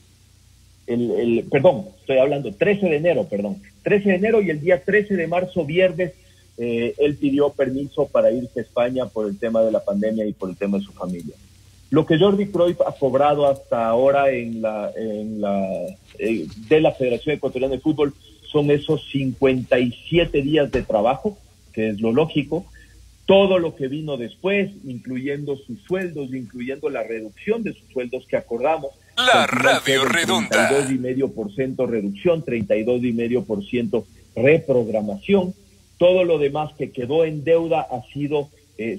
de enero, 13 de enero y el día 13 de marzo, viernes, él pidió permiso para irse a España por el tema de la pandemia y por el tema de su familia. Lo que Jordi Cruyff ha cobrado hasta ahora de la Federación Ecuatoriana de Fútbol son esos 57 días de trabajo, que es lo lógico. Todo lo que vino después, incluyendo sus sueldos, incluyendo la reducción de sus sueldos que acordamos. La Radio Redonda. 32,5% reducción, 32,5% reprogramación. Todo lo demás que quedó en deuda ha sido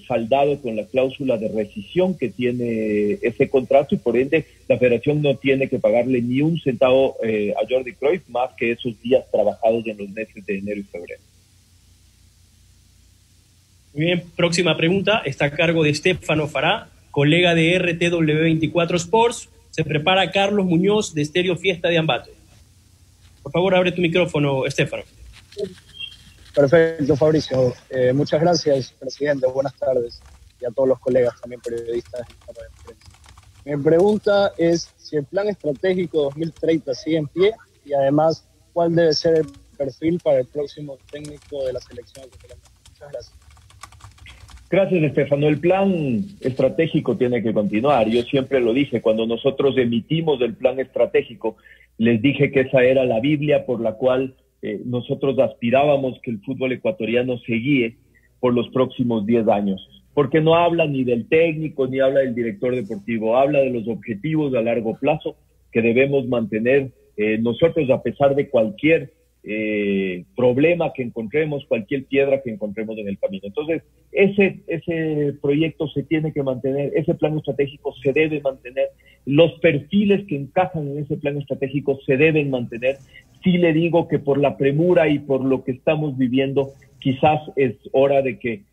saldado con la cláusula de rescisión que tiene ese contrato y por ende la federación no tiene que pagarle ni un centavo a Jordi Cruyff más que esos días trabajados en los meses de enero y febrero. Muy bien, próxima pregunta está a cargo de Estefano Fará, colega de RTW24 Sports. Se prepara Carlos Muñoz de Estéreo Fiesta de Ambato. Por favor, abre tu micrófono, Estefano. Perfecto, Fabricio. Muchas gracias, presidente. Buenas tardes. Y a todos los colegas también periodistas. Mi pregunta es si el plan estratégico 2030 sigue en pie y además, ¿cuál debe ser el perfil para el próximo técnico de la selección ecuatoriana? Muchas gracias. Gracias, Estefano. El plan estratégico tiene que continuar. Yo siempre lo dije, cuando nosotros emitimos el plan estratégico, les dije que esa era la Biblia por la cual nosotros aspirábamos que el fútbol ecuatoriano se guíe por los próximos 10 años. Porque no habla ni del técnico, ni habla del director deportivo, habla de los objetivos a largo plazo que debemos mantener nosotros a pesar de cualquier problema que encontremos, cualquier piedra que encontremos en el camino. Entonces, ese proyecto se tiene que mantener, ese plan estratégico se debe mantener, los perfiles que encajan en ese plan estratégico se deben mantener. Sí le digo que por la premura y por lo que estamos viviendo, quizás es hora de que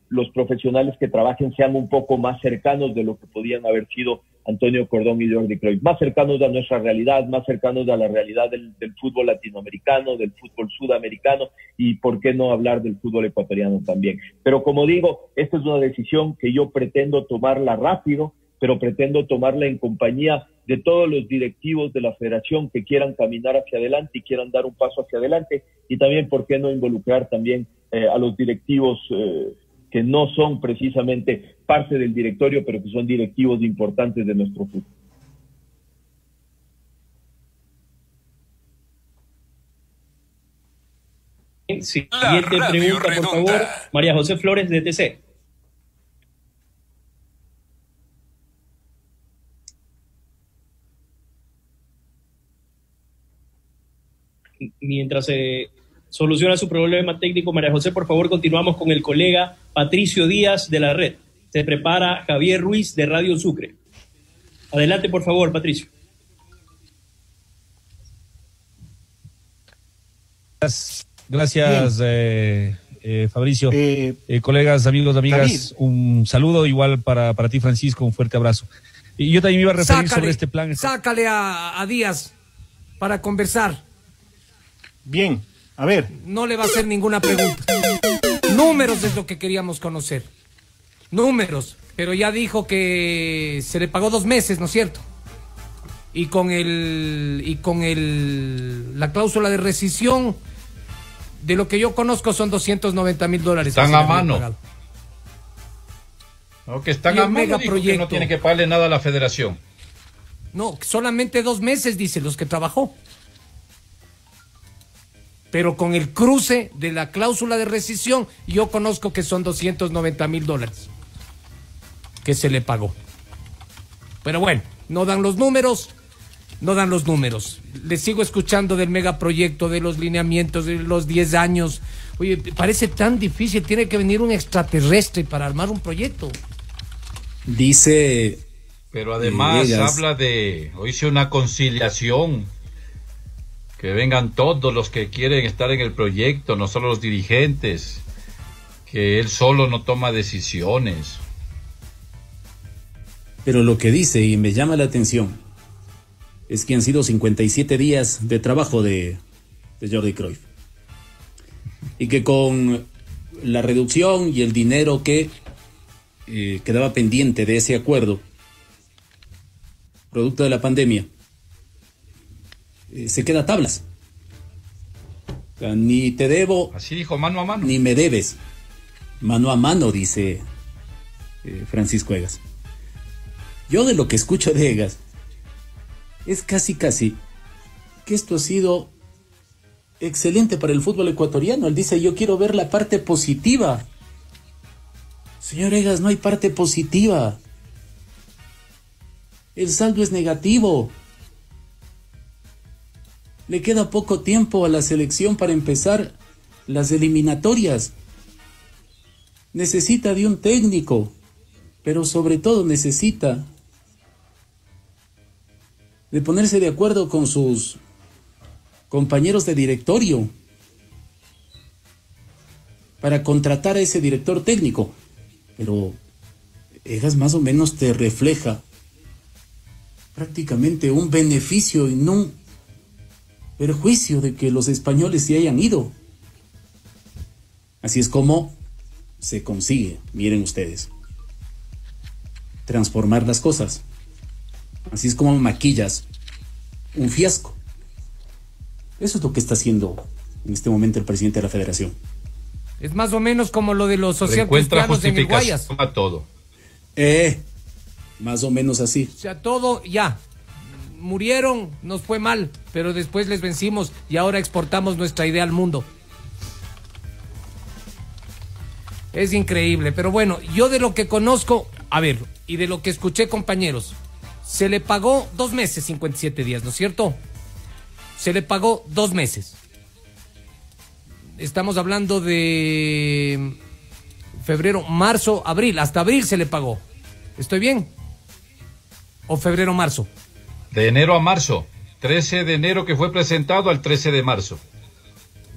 los profesionales que trabajen sean un poco más cercanos de lo que podían haber sido Antonio Cordón y Jordi Cruyff, más cercanos a nuestra realidad, más cercanos a la realidad del fútbol latinoamericano, del fútbol sudamericano y por qué no hablar del fútbol ecuatoriano también. Pero como digo, esta es una decisión que yo pretendo tomarla rápido, pero pretendo tomarla en compañía de todos los directivos de la federación que quieran caminar hacia adelante y quieran dar un paso hacia adelante, y también, ¿por qué no involucrar también a los directivos que no son precisamente parte del directorio, pero que son directivos importantes de nuestro fútbol? Siguiente pregunta, por favor, María José Flores de TC. Mientras se soluciona su problema técnico, María José, por favor, continuamos con el colega Patricio Díaz de la Red. Se prepara Javier Ruiz de Radio Sucre. Adelante, por favor, Patricio. Gracias, Fabricio. Colegas, amigos, amigas, David, un saludo igual para ti, Francisco, un fuerte abrazo. Y yo también me iba a referir sobre este plan. Sácale a Díaz para conversar. Bien, a ver. No le va a hacer ninguna pregunta. Números es lo que queríamos conocer. Números. Pero ya dijo que se le pagó 2 meses, ¿no es cierto? Y con la cláusula de rescisión, de lo que yo conozco, son $290,000. Están a mano. No, que están a mano, dijo que no tiene que pagarle nada a la federación. No, solamente 2 meses, dice, los que trabajó. Pero con el cruce de la cláusula de rescisión, yo conozco que son $290,000 que se le pagó. Pero bueno, no dan los números. Les sigo escuchando del megaproyecto, de los lineamientos, de los 10 años. Oye, parece tan difícil, tiene que venir un extraterrestre para armar un proyecto. Dice... Pero además habla de, hice una conciliación, que vengan todos los que quieren estar en el proyecto, no solo los dirigentes, que él solo no toma decisiones. Pero lo que dice, y me llama la atención, es que han sido 57 días de trabajo de Jordi Cruyff. Y que con la reducción y el dinero que quedaba pendiente de ese acuerdo, producto de la pandemia, se queda a tablas. O sea, ni te debo. Así dijo, mano a mano. Ni me debes. Mano a mano, dice Francisco Egas. Yo de lo que escucho de Egas, es casi que esto ha sido excelente para el fútbol ecuatoriano. Él dice, yo quiero ver la parte positiva. Señor Egas, no hay parte positiva. El saldo es negativo. Le queda poco tiempo a la selección para empezar las eliminatorias. necesita de un técnico, pero sobre todo necesita de ponerse de acuerdo con sus compañeros de directorio para contratar a ese director técnico. Pero Egas más o menos te refleja prácticamente un beneficio y no un perjuicio de que los españoles se hayan ido. Así es como se consigue, miren ustedes, transformar las cosas. Así es como maquillas un fiasco. Eso es lo que está haciendo en este momento el presidente de la Federación. Es más o menos como lo de los socialcristianos en el Guayas. A todo. Más o menos así. O sea, todo ya. Murieron, nos fue mal, pero después les vencimos y ahora exportamos nuestra idea al mundo. Es increíble, pero bueno, yo de lo que conozco, a ver, y de lo que escuché, compañeros, se le pagó 2 meses, 57 días, ¿no es cierto? Se le pagó 2 meses. Estamos hablando de febrero, marzo, abril, hasta abril se le pagó. ¿Estoy bien? ¿O febrero, marzo? De enero a marzo. 13 de enero que fue presentado al 13 de marzo.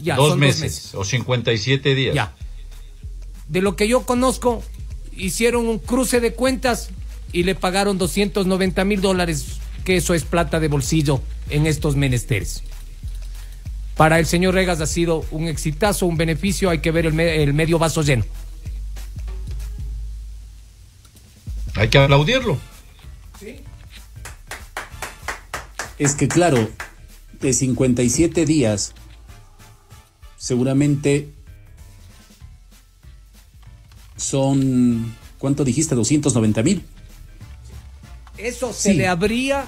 Ya, 2 son meses, 2 meses. o 57 días. Ya. De lo que yo conozco, hicieron un cruce de cuentas y le pagaron $290,000, que eso es plata de bolsillo en estos menesteres. Para el señor Egas ha sido un exitazo, un beneficio, hay que ver el medio vaso lleno. Hay que aplaudirlo. ¿Sí? Es que claro, de 57 días, seguramente son, ¿cuánto dijiste? 290,000. Eso se le habría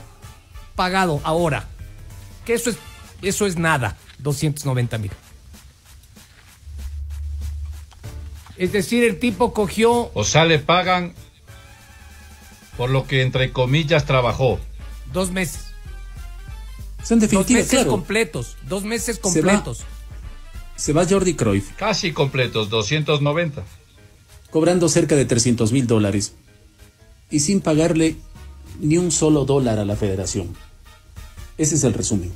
pagado ahora. Que eso es nada, 290,000. Es decir, el tipo cogió... O sea, le pagan por lo que, entre comillas, trabajó. 2 meses. En definitiva, 2 meses claro. completos. 2 meses completos. Se va Jordi Cruyff. Casi completos, 290. Cobrando cerca de $300,000 y sin pagarle ni un solo dólar a la federación. Ese es el resumen.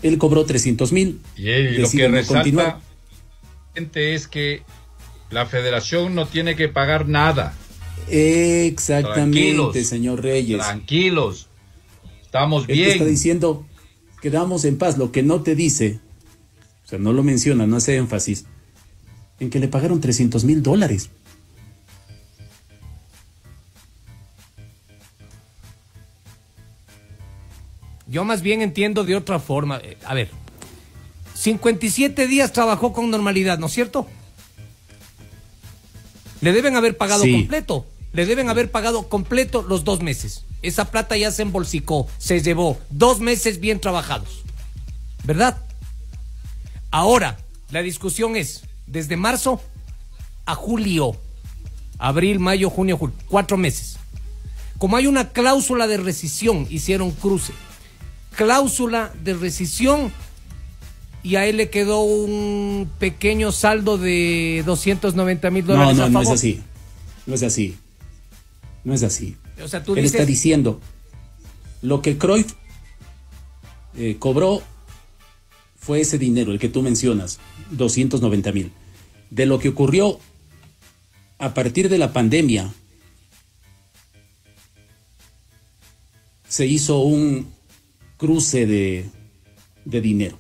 Él cobró 300,000. Y lo que resalta es que la federación no tiene que pagar nada. Exactamente, Tranquilos, señor Reyes. Tranquilos. Estamos Él bien. te está diciendo, quedamos en paz. Lo que no te dice, o sea, no lo menciona, no hace énfasis, en que le pagaron $300,000. Yo más bien entiendo de otra forma. A ver, 57 días trabajó con normalidad, ¿no es cierto? Le deben haber pagado completo. Le deben haber pagado completo los 2 meses. Esa plata ya se embolsicó, se llevó 2 meses bien trabajados. ¿Verdad? Ahora, la discusión es, desde marzo a julio, abril, mayo, junio, julio, 4 meses. Como hay una cláusula de rescisión, hicieron cruce. Cláusula de rescisión y a él le quedó un pequeño saldo de $290,000 a favor. No es así. No es así. No es así. O sea, tú Él dices... está diciendo, lo que Cruyff cobró fue ese dinero, el que tú mencionas, 290,000. De lo que ocurrió a partir de la pandemia, se hizo un cruce de dinero.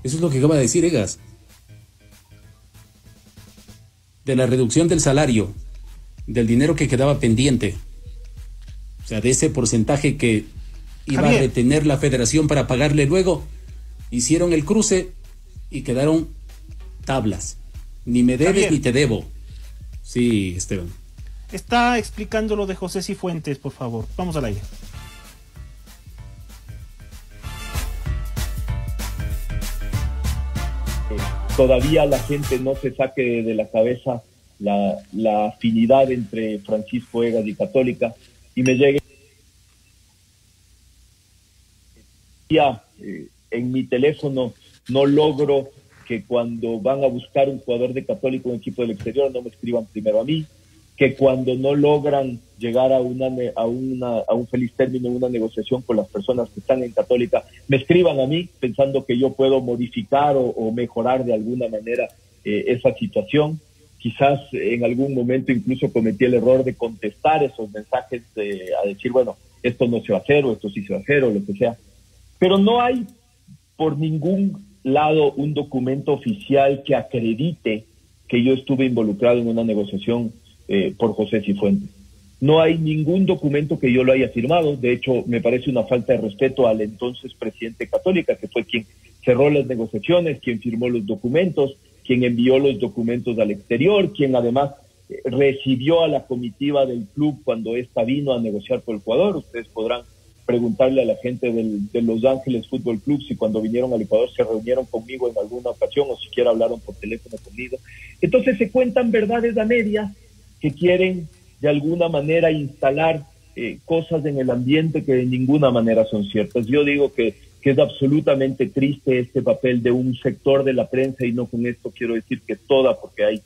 Eso es lo que acaba de decir Egas. De la reducción del salario, del dinero que quedaba pendiente, o sea, de ese porcentaje que iba a retener la federación para pagarle luego, hicieron el cruce y quedaron tablas. Ni me debes ni te debo. Sí, Esteban. Está explicando lo de José Cifuentes, por favor. Vamos al aire. Todavía la gente no se saque de la cabeza la afinidad entre Francisco Egas y Católica, y me llegue en mi teléfono, no logro que cuando van a buscar un jugador de Católica, un equipo del exterior, no me escriban primero a mí, que cuando no logran llegar a un feliz término en una negociación con las personas que están en Católica, me escriban a mí pensando que yo puedo modificar o mejorar de alguna manera esa situación. Quizás en algún momento incluso cometí el error de contestar esos mensajes, a decir, bueno, esto no se va a hacer, o esto sí se va a hacer, o lo que sea. Pero no hay por ningún lado un documento oficial que acredite que yo estuve involucrado en una negociación por José Cifuentes. No hay ningún documento que yo lo haya firmado. De hecho, me parece una falta de respeto al entonces presidente Católica, que fue quien cerró las negociaciones, quien firmó los documentos, quien envió los documentos al exterior, quien además recibió a la comitiva del club cuando ésta vino a negociar por el Ecuador. Ustedes podrán preguntarle a la gente de Los Ángeles Fútbol Club si cuando vinieron al Ecuador se reunieron conmigo en alguna ocasión o siquiera hablaron por teléfono conmigo. Entonces se cuentan verdades a medias que quieren de alguna manera instalar cosas en el ambiente que de ninguna manera son ciertas. Yo digo que es absolutamente triste este papel de un sector de la prensa, y no con esto quiero decir que toda, porque hay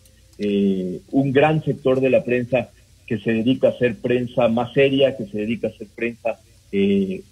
un gran sector de la prensa que se dedica a hacer prensa más seria, que se dedica a hacer prensa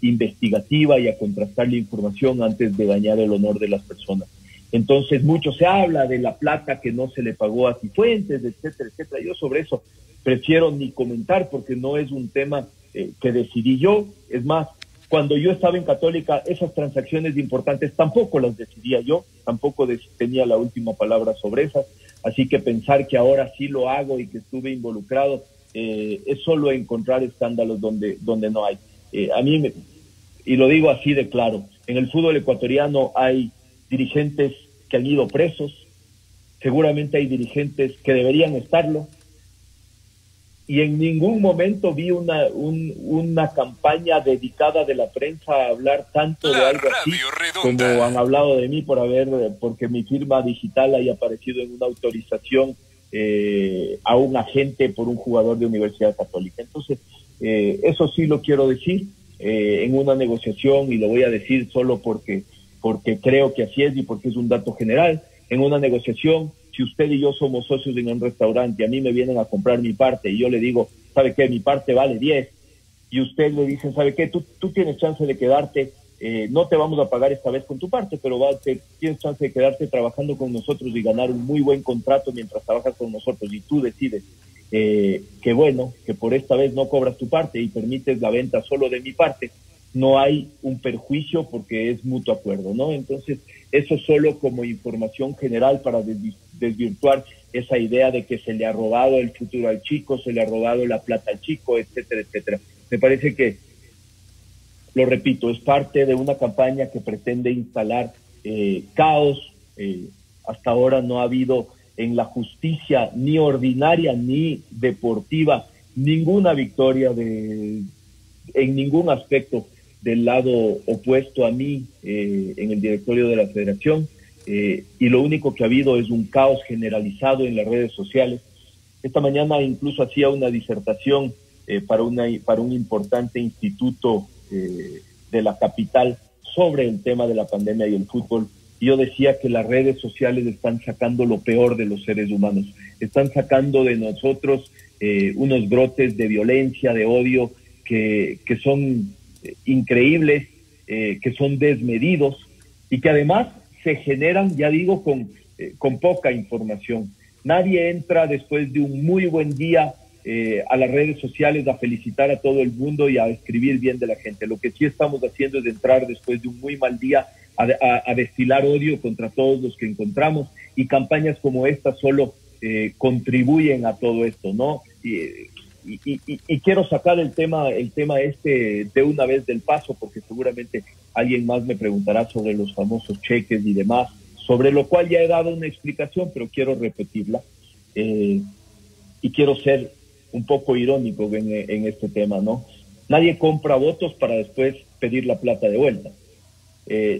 investigativa y a contrastar la información antes de dañar el honor de las personas. Entonces mucho se habla de la plata que no se le pagó a Cifuentes, etcétera, etcétera. Yo sobre eso prefiero ni comentar porque no es un tema que decidí yo. Es más, cuando yo estaba en Católica, esas transacciones importantes tampoco las decidía yo, tampoco tenía la última palabra sobre esas. Así que pensar que ahora sí lo hago y que estuve involucrado es solo encontrar escándalos donde no hay. Y lo digo así de claro, en el fútbol ecuatoriano hay dirigentes que han ido presos, seguramente hay dirigentes que deberían estarlo, y en ningún momento vi una campaña dedicada de la prensa a hablar tanto de algo así como han hablado de mí porque mi firma digital haya aparecido en una autorización a un agente por un jugador de Universidad Católica. Entonces, eso sí lo quiero decir en una negociación, y lo voy a decir solo porque creo que así es y porque es un dato general. En una negociación, si usted y yo somos socios en un restaurante y a mí me vienen a comprar mi parte y yo le digo, ¿sabe qué? Mi parte vale 10, y usted le dice, ¿sabe qué? Tú tienes chance de quedarte, no te vamos a pagar esta vez con tu parte, pero tienes chance de quedarte trabajando con nosotros y ganar un muy buen contrato mientras trabajas con nosotros, y tú decides que bueno, que por esta vez no cobras tu parte y permites la venta solo de mi parte, no hay un perjuicio porque es mutuo acuerdo, ¿no? Entonces, eso solo como información general para desvirtuar esa idea de que se le ha robado el futuro al chico, se le ha robado la plata al chico, etcétera, etcétera. Me parece que, lo repito, es parte de una campaña que pretende instalar caos. Hasta ahora no ha habido en la justicia ni ordinaria ni deportiva ninguna victoria en ningún aspecto del lado opuesto a mí en el directorio de la federación, y lo único que ha habido es un caos generalizado en las redes sociales. Esta mañana incluso hacía una disertación para un importante instituto de la capital sobre el tema de la pandemia y el fútbol, y yo decía que las redes sociales están sacando lo peor de los seres humanos, están sacando de nosotros unos brotes de violencia, de odio que son increíbles, que son desmedidos y que además se generan, ya digo, con poca información. Nadie entra después de un muy buen día a las redes sociales a felicitar a todo el mundo y a escribir bien de la gente. Lo que sí estamos haciendo es entrar después de un muy mal día a destilar odio contra todos los que encontramos, y campañas como esta solo contribuyen a todo esto, ¿no? Y quiero sacar el tema de una vez del paso, porque seguramente alguien más me preguntará sobre los famosos cheques y demás, sobre lo cual ya he dado una explicación, pero quiero repetirla, y quiero ser un poco irónico en este tema, ¿no? Nadie compra votos para después pedir la plata de vuelta.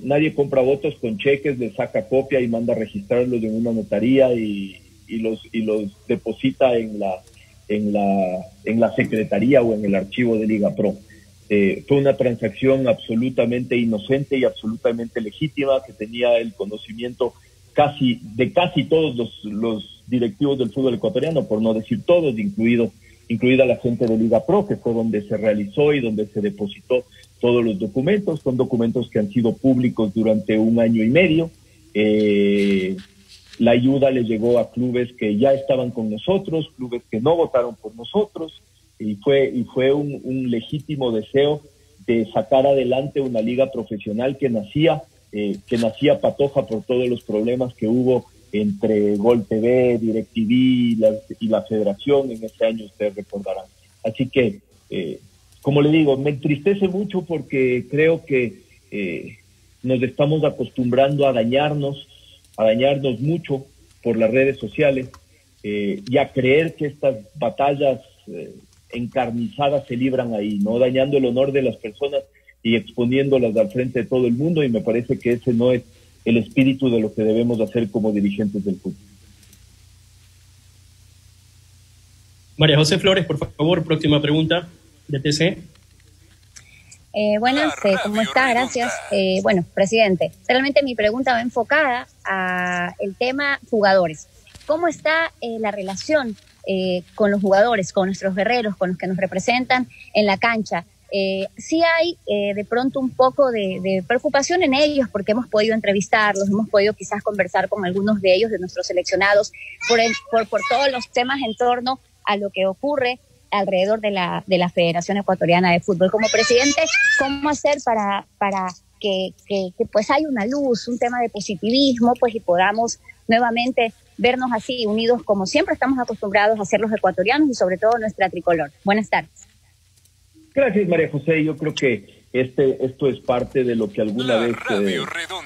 Nadie compra votos con cheques, le saca copia y manda a registrarlos en una notaría y los deposita en la secretaría o en el archivo de Liga Pro. Fue una transacción absolutamente inocente y absolutamente legítima, que tenía el conocimiento casi todos los directivos del fútbol ecuatoriano, por no decir todos, incluida la gente de Liga Pro, que fue donde se realizó y donde se depositó todos los documentos. Son documentos que han sido públicos durante 1 año y medio. La ayuda le llegó a clubes que ya estaban con nosotros, clubes que no votaron por nosotros, y fue un legítimo deseo de sacar adelante una liga profesional que nacía patoja por todos los problemas que hubo entre Gol TV, DirecTV y la federación en ese año, ustedes recordarán. Así que, como le digo, me entristece mucho porque creo que nos estamos acostumbrando a dañarnos mucho por las redes sociales y a creer que estas batallas encarnizadas se libran ahí, ¿no? Dañando el honor de las personas y exponiéndolas al frente de todo el mundo, y me parece que ese no es el espíritu de lo que debemos hacer como dirigentes del fútbol. María José Flores, por favor, próxima pregunta de TC. Buenas, ¿cómo está? Gracias. Bueno, presidente, realmente mi pregunta va enfocada a el tema jugadores. ¿Cómo está la relación con los jugadores, con nuestros guerreros, con los que nos representan en la cancha? Sí hay de pronto un poco de preocupación en ellos, porque hemos podido entrevistarlos, hemos podido quizás conversar con algunos de ellos, de nuestros seleccionados, por todos los temas en torno a lo que ocurre alrededor de la Federación Ecuatoriana de Fútbol. Como presidente, ¿cómo hacer para que pues haya una luz, un tema de positivismo, pues, y podamos nuevamente vernos así, unidos como siempre estamos acostumbrados a ser los ecuatorianos y sobre todo nuestra tricolor? Buenas tardes. Gracias, María José. Yo creo que esto es parte de lo que alguna vez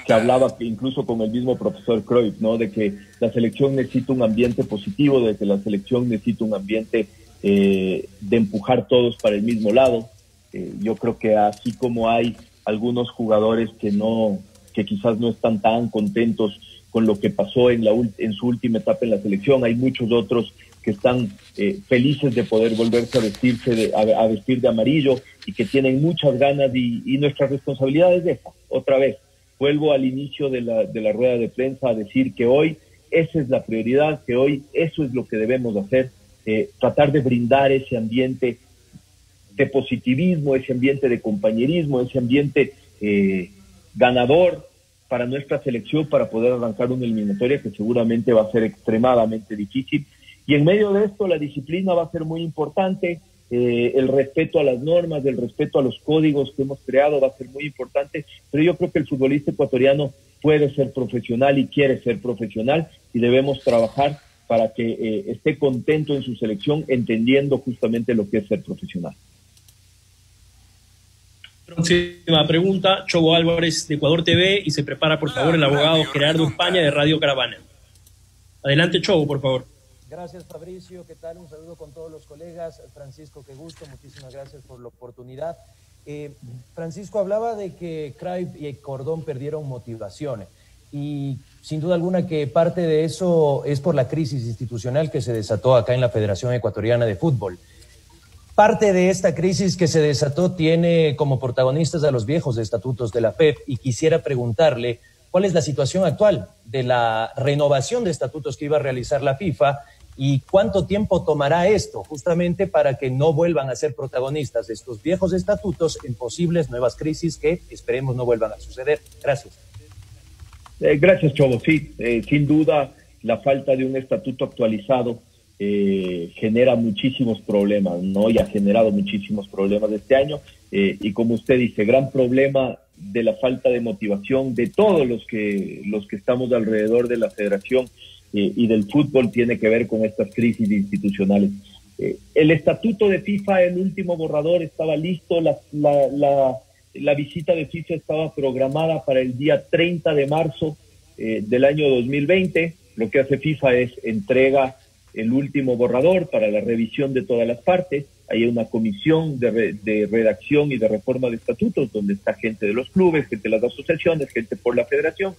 se hablaba, incluso con el mismo profesor Cruyff, ¿no? De que la selección necesita un ambiente positivo, de que la selección necesita un ambiente de empujar todos para el mismo lado. Yo creo que así como hay algunos jugadores que quizás no están tan contentos con lo que pasó en su última etapa en la selección, hay muchos otros que están felices de poder volverse a vestir de amarillo y que tienen muchas ganas, y nuestra responsabilidad es esa. Otra vez, vuelvo al inicio de la rueda de prensa a decir que hoy esa es la prioridad, que hoy eso es lo que debemos hacer, tratar de brindar ese ambiente de positivismo, ese ambiente de compañerismo, ese ambiente ganador para nuestra selección, para poder arrancar una eliminatoria que seguramente va a ser extremadamente difícil. Y en medio de esto la disciplina va a ser muy importante, el respeto a las normas, el respeto a los códigos que hemos creado va a ser muy importante, pero yo creo que el futbolista ecuatoriano puede ser profesional y quiere ser profesional, y debemos trabajar para que esté contento en su selección, entendiendo justamente lo que es ser profesional. Próxima pregunta, Chobo Álvarez de Ecuador TV, y se prepara por favor el abogado Gerardo España de Radio Caravana. Adelante, Chobo, por favor. Gracias, Fabricio. ¿Qué tal? Un saludo con todos los colegas. Francisco, qué gusto. Muchísimas gracias por la oportunidad. Francisco, hablaba de que Cruyff y Cordón perdieron motivación, y sin duda alguna que parte de eso es por la crisis institucional que se desató acá en la Federación Ecuatoriana de Fútbol. Parte de esta crisis que se desató tiene como protagonistas a los viejos estatutos de la FEF, y quisiera preguntarle cuál es la situación actual de la renovación de estatutos que iba a realizar la FIFA, y cuánto tiempo tomará esto justamente para que no vuelvan a ser protagonistas de estos viejos estatutos en posibles nuevas crisis que esperemos no vuelvan a suceder. Gracias. Gracias, Chobo. Sí, sin duda la falta de un estatuto actualizado genera muchísimos problemas, ¿no? Y ha generado muchísimos problemas este año, y como usted dice, gran problema de la falta de motivación de todos los que estamos alrededor de la federación y del fútbol tiene que ver con estas crisis institucionales. El estatuto de FIFA, el último borrador, estaba listo, la visita de FIFA estaba programada para el día 30 de marzo del año 2020. Lo que hace FIFA es entrega el último borrador para la revisión de todas las partes. Hay una comisión de redacción y de reforma de estatutos donde está gente de los clubes, gente de las asociaciones, gente por la federación,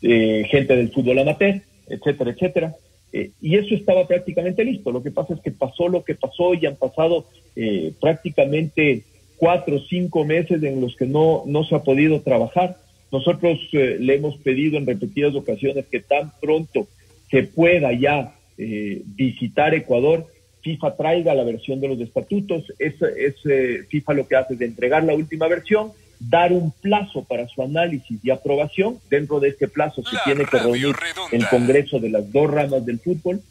gente del fútbol amateur, etcétera, etcétera. Y eso estaba prácticamente listo. Lo que pasa es que pasó lo que pasó, y han pasado prácticamente 4 o 5 meses en los que no se ha podido trabajar. Nosotros le hemos pedido en repetidas ocasiones que tan pronto se pueda ya visitar Ecuador, FIFA traiga la versión de los estatutos. FIFA lo que hace es entregar la última versión, dar un plazo para su análisis y aprobación. Dentro de este plazo se tiene que reunir el Congreso de las dos ramas del fútbol,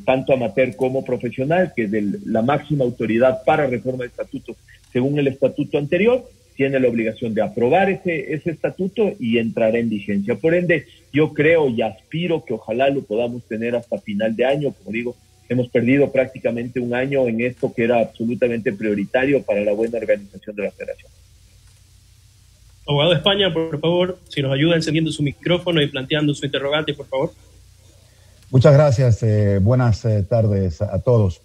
tanto amateur como profesional, que es la máxima autoridad para reforma de estatutos según el estatuto anterior. Tiene la obligación de aprobar ese estatuto y entrará en vigencia. Por ende, yo creo y aspiro que ojalá lo podamos tener hasta final de año. Como digo, hemos perdido prácticamente un año en esto que era absolutamente prioritario para la buena organización de la federación. Abogado de España, por favor, si nos ayuda encendiendo su micrófono y planteando su interrogante, por favor. Muchas gracias. Buenas tardes a todos.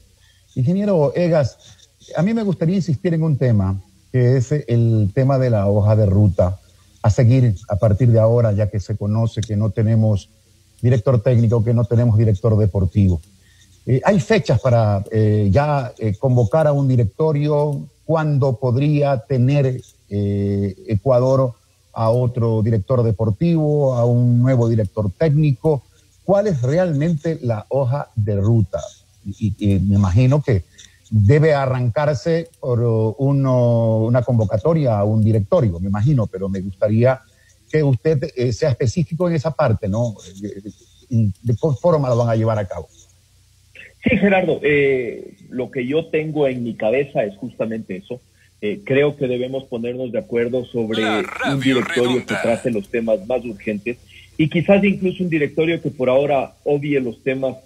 Ingeniero Egas, a mí me gustaría insistir en un tema, que es el tema de la hoja de ruta a seguir a partir de ahora, ya que se conoce que no tenemos director técnico, que no tenemos director deportivo. ¿Hay fechas para convocar a un directorio? ¿Cuándo podría tener Ecuador a otro director deportivo, a un nuevo director técnico? ¿Cuál es realmente la hoja de ruta? Y me imagino que debe arrancarse por una convocatoria a un directorio, me imagino, pero me gustaría que usted sea específico en esa parte, ¿no? ¿De qué forma lo van a llevar a cabo? Sí, Gerardo, lo que yo tengo en mi cabeza es justamente eso. Creo que debemos ponernos de acuerdo sobre un directorio que trate los temas más urgentes y quizás incluso un directorio que por ahora obvie los temas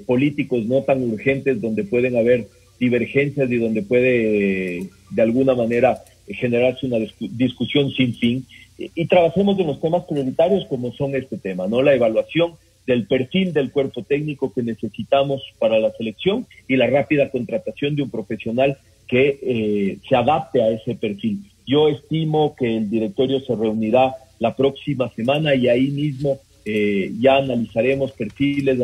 políticos no tan urgentes, donde pueden haber divergencias y donde puede de alguna manera generarse una discusión sin fin, y trabajemos en los temas prioritarios como son este tema, ¿no? La evaluación del perfil del cuerpo técnico que necesitamos para la selección y la rápida contratación de un profesional que se adapte a ese perfil. Yo estimo que el directorio se reunirá la próxima semana y ahí mismo ya analizaremos perfiles,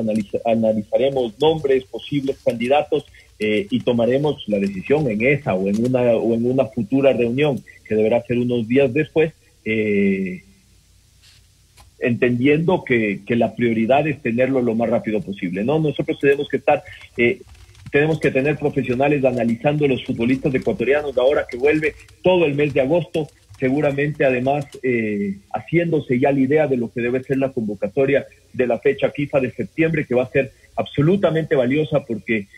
analizaremos nombres, posibles candidatos, y tomaremos la decisión en esa o en una futura reunión que deberá ser unos días después, entendiendo que la prioridad es tenerlo lo más rápido posible, ¿no? Nosotros tenemos que tener profesionales analizando los futbolistas ecuatorianos ahora que vuelve todo el mes de agosto, seguramente además haciéndose ya la idea de lo que debe ser la convocatoria de la fecha FIFA de septiembre, que va a ser absolutamente valiosa porque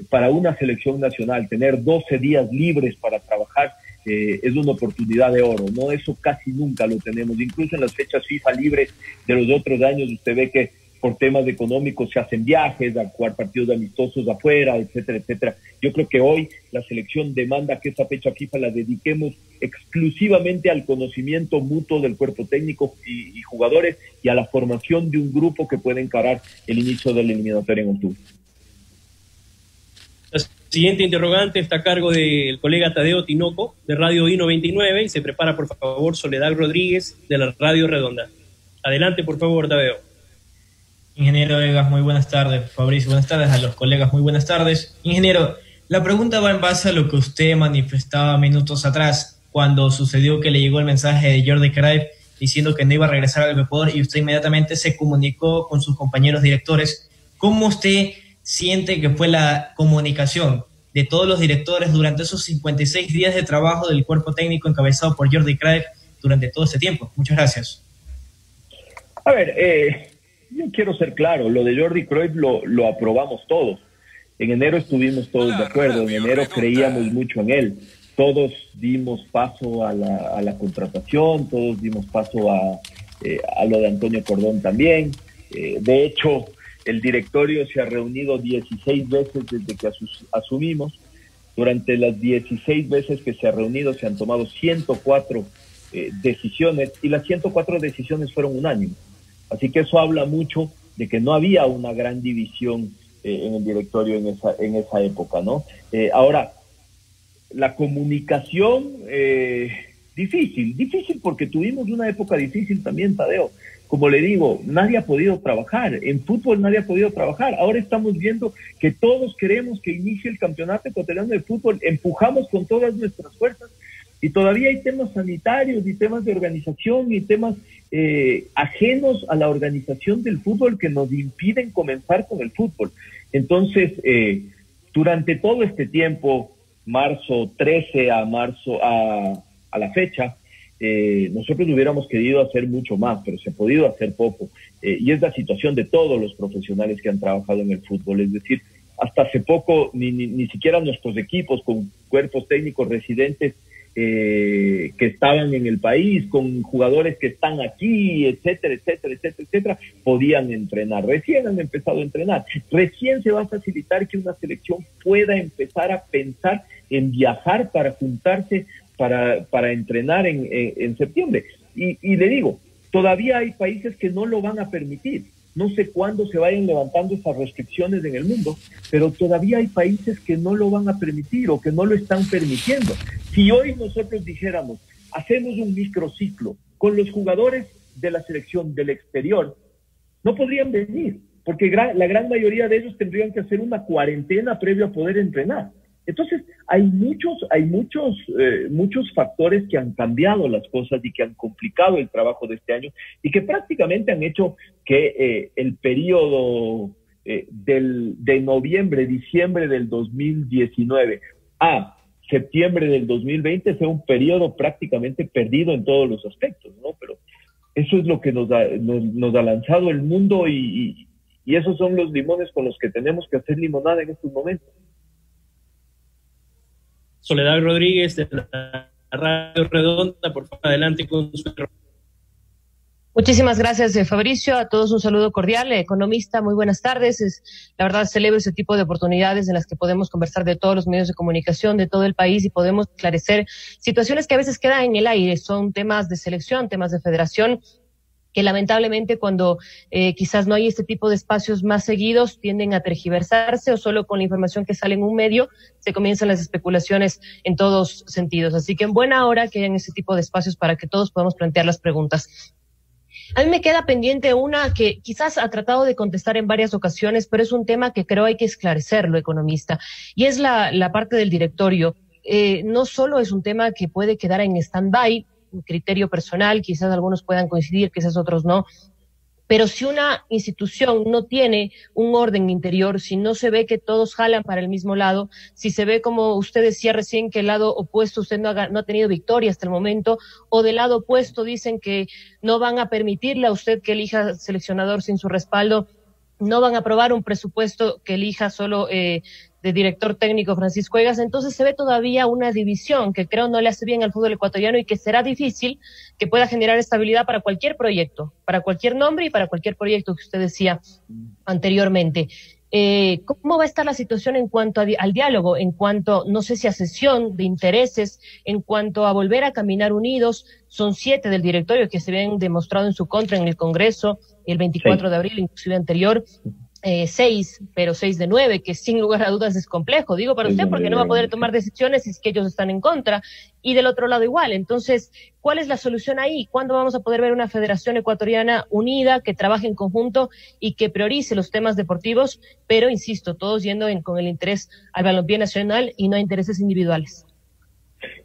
para una selección nacional tener 12 días libres para trabajar es una oportunidad de oro, ¿no? Eso casi nunca lo tenemos, incluso en las fechas FIFA libres de los otros años usted ve que por temas económicos se hacen viajes a jugar partidos amistosos afuera, etcétera, etcétera. Yo creo que hoy la selección demanda que esa fecha FIFA la dediquemos exclusivamente al conocimiento mutuo del cuerpo técnico y jugadores y a la formación de un grupo que pueda encarar el inicio de la eliminatoria en octubre. La siguiente interrogante está a cargo del colega Tadeo Tinoco de Radio I-99 y se prepara por favor Soledad Rodríguez de la Radio Redonda. Adelante por favor, Tadeo. Ingeniero Egas, muy buenas tardes. Fabricio, buenas tardes. A los colegas, muy buenas tardes. Ingeniero, la pregunta va en base a lo que usted manifestaba minutos atrás, cuando sucedió que le llegó el mensaje de Jordi Cruyff diciendo que no iba a regresar al Ecuador y usted inmediatamente se comunicó con sus compañeros directores. ¿Cómo usted siente que fue la comunicación de todos los directores durante esos 56 días de trabajo del cuerpo técnico encabezado por Jordi Cruyff durante todo este tiempo? Muchas gracias. A ver, yo quiero ser claro, lo de Jordi Cruyff lo aprobamos todos. En enero estuvimos todos de acuerdo, en enero creíamos mucho en él. Todos dimos paso a la contratación, todos dimos paso a lo de Antonio Cordón también. De hecho, el directorio se ha reunido 16 veces desde que asumimos. Durante las 16 veces que se ha reunido se han tomado 104 decisiones y las 104 decisiones fueron unánimes. Así que eso habla mucho de que no había una gran división en el directorio en esa época, ¿no? Ahora, la comunicación, difícil porque tuvimos una época difícil también, Tadeo. Como le digo, nadie ha podido trabajar, en fútbol nadie ha podido trabajar. Ahora estamos viendo que todos queremos que inicie el campeonato ecuatoriano de fútbol, empujamos con todas nuestras fuerzas, Y todavía hay temas sanitarios y temas de organización y temas ajenos a la organización del fútbol que nos impiden comenzar con el fútbol. Entonces, durante todo este tiempo, marzo 13 a la fecha, nosotros hubiéramos querido hacer mucho más, pero se ha podido hacer poco. Y es la situación de todos los profesionales que han trabajado en el fútbol. Es decir, hasta hace poco ni siquiera nuestros equipos con cuerpos técnicos residentes que estaban en el país, con jugadores que están aquí, etcétera, podían entrenar. Recién han empezado a entrenar. Recién se va a facilitar que una selección pueda empezar a pensar en viajar para juntarse, para entrenar en septiembre. Y le digo, todavía hay países que no lo van a permitir. No sé cuándo se vayan levantando esas restricciones en el mundo, pero todavía hay países que no lo van a permitir o que no lo están permitiendo. Si hoy nosotros dijéramos, hacemos un microciclo con los jugadores de la selección del exterior, no podrían venir, porque la gran mayoría de ellos tendrían que hacer una cuarentena previo a poder entrenar. Entonces, hay muchos factores que han cambiado las cosas y que han complicado el trabajo de este año y que prácticamente han hecho que el periodo de noviembre, diciembre del 2019 a septiembre del 2020 sea un periodo prácticamente perdido en todos los aspectos, ¿no? Pero eso es lo que nos ha lanzado el mundo y esos son los limones con los que tenemos que hacer limonada en estos momentos. Soledad Rodríguez de la Radio Redonda, por favor, adelante con su... Muchísimas gracias, Fabricio. A todos un saludo cordial. Economista, muy buenas tardes. La verdad, celebro ese tipo de oportunidades en las que podemos conversar de todos los medios de comunicación, de todo el país y podemos esclarecer situaciones que a veces quedan en el aire. Son temas de selección, temas de federación, que lamentablemente cuando quizás no hay este tipo de espacios más seguidos tienden a tergiversarse o solo con la información que sale en un medio se comienzan las especulaciones en todos sentidos. Así que en buena hora que hayan este tipo de espacios para que todos podamos plantear las preguntas. A mí me queda pendiente una que quizás ha tratado de contestar en varias ocasiones, pero es un tema que creo hay que esclarecerlo, economista, y es la parte del directorio. No solo es un tema que puede quedar en stand-by, un criterio personal, quizás algunos puedan coincidir, quizás otros no, pero si una institución no tiene un orden interior, si no se ve que todos jalan para el mismo lado, si se ve, como usted decía recién, que el lado opuesto usted no ha tenido victoria hasta el momento, o del lado opuesto dicen que no van a permitirle a usted que elija seleccionador sin su respaldo, no van a aprobar un presupuesto que elija solo de director técnico Francisco Egas, entonces se ve todavía una división que creo no le hace bien al fútbol ecuatoriano y que será difícil que pueda generar estabilidad para cualquier proyecto, para cualquier nombre y para cualquier proyecto que usted decía anteriormente. ¿Cómo va a estar la situación en cuanto al diálogo, en cuanto, no sé si a cesión de intereses, en cuanto a volver a caminar unidos? Son 7 del directorio que se habían demostrado en su contra en el Congreso el 24 de abril, inclusive anterior. 6, pero 6 de 9, que sin lugar a dudas es complejo. Digo para usted porque no va a poder tomar decisiones si es que ellos están en contra. Y del otro lado igual. Entonces, ¿cuál es la solución ahí? ¿Cuándo vamos a poder ver una federación ecuatoriana unida, que trabaje en conjunto y que priorice los temas deportivos? Pero, insisto, todos yendo con el interés al balompié nacional y no a intereses individuales.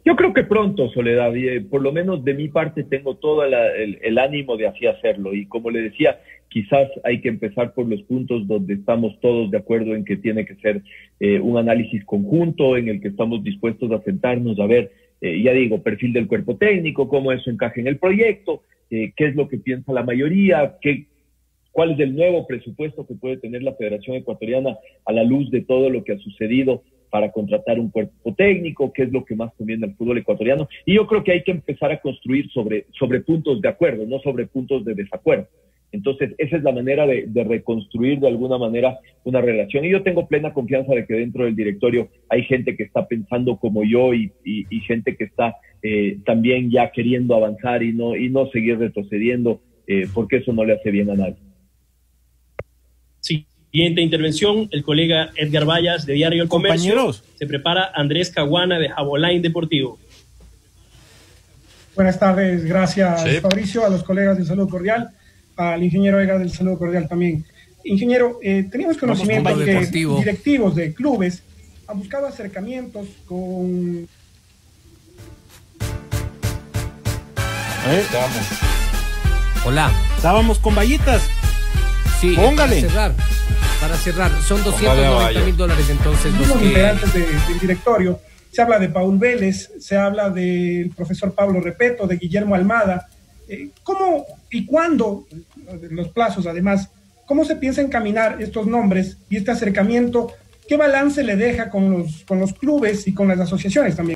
Yo creo que pronto, Soledad, por lo menos de mi parte tengo todo el ánimo de así hacerlo. Y como le decía, quizás hay que empezar por los puntos donde estamos todos de acuerdo en que tiene que ser un análisis conjunto, en el que estamos dispuestos a sentarnos a ver, ya digo, perfil del cuerpo técnico, cómo eso encaja en el proyecto, qué es lo que piensa la mayoría, cuál es el nuevo presupuesto que puede tener la Federación Ecuatoriana a la luz de todo lo que ha sucedido para contratar un cuerpo técnico, qué es lo que más conviene al fútbol ecuatoriano. Y yo creo que hay que empezar a construir sobre puntos de acuerdo, no sobre puntos de desacuerdo. Entonces, esa es la manera de reconstruir de alguna manera una relación. Y yo tengo plena confianza de que dentro del directorio hay gente que está pensando como yo y gente que está también ya queriendo avanzar y no seguir retrocediendo, porque eso no le hace bien a nadie. Siguiente intervención, el colega Edgar Vallas de Diario El Comercio. Compañeros. Se prepara Andrés Caguana de Jaboline Deportivo. Buenas tardes, gracias Fabricio, a los colegas del saludo cordial, al ingeniero Egas del saludo cordial también. Ingeniero, teníamos conocimiento que directivos de clubes han buscado acercamientos con Estamos. Hola. Estábamos con vallitas. Sí, póngale. Para cerrar, son $290,000 entonces los Los que... integrantes del directorio. Se habla de Paul Vélez, se habla del profesor Pablo Repeto, de Guillermo Almada. ¿Cómo y cuándo, los plazos además, cómo se piensa encaminar estos nombres y este acercamiento? ¿Qué balance le deja con los clubes y con las asociaciones también?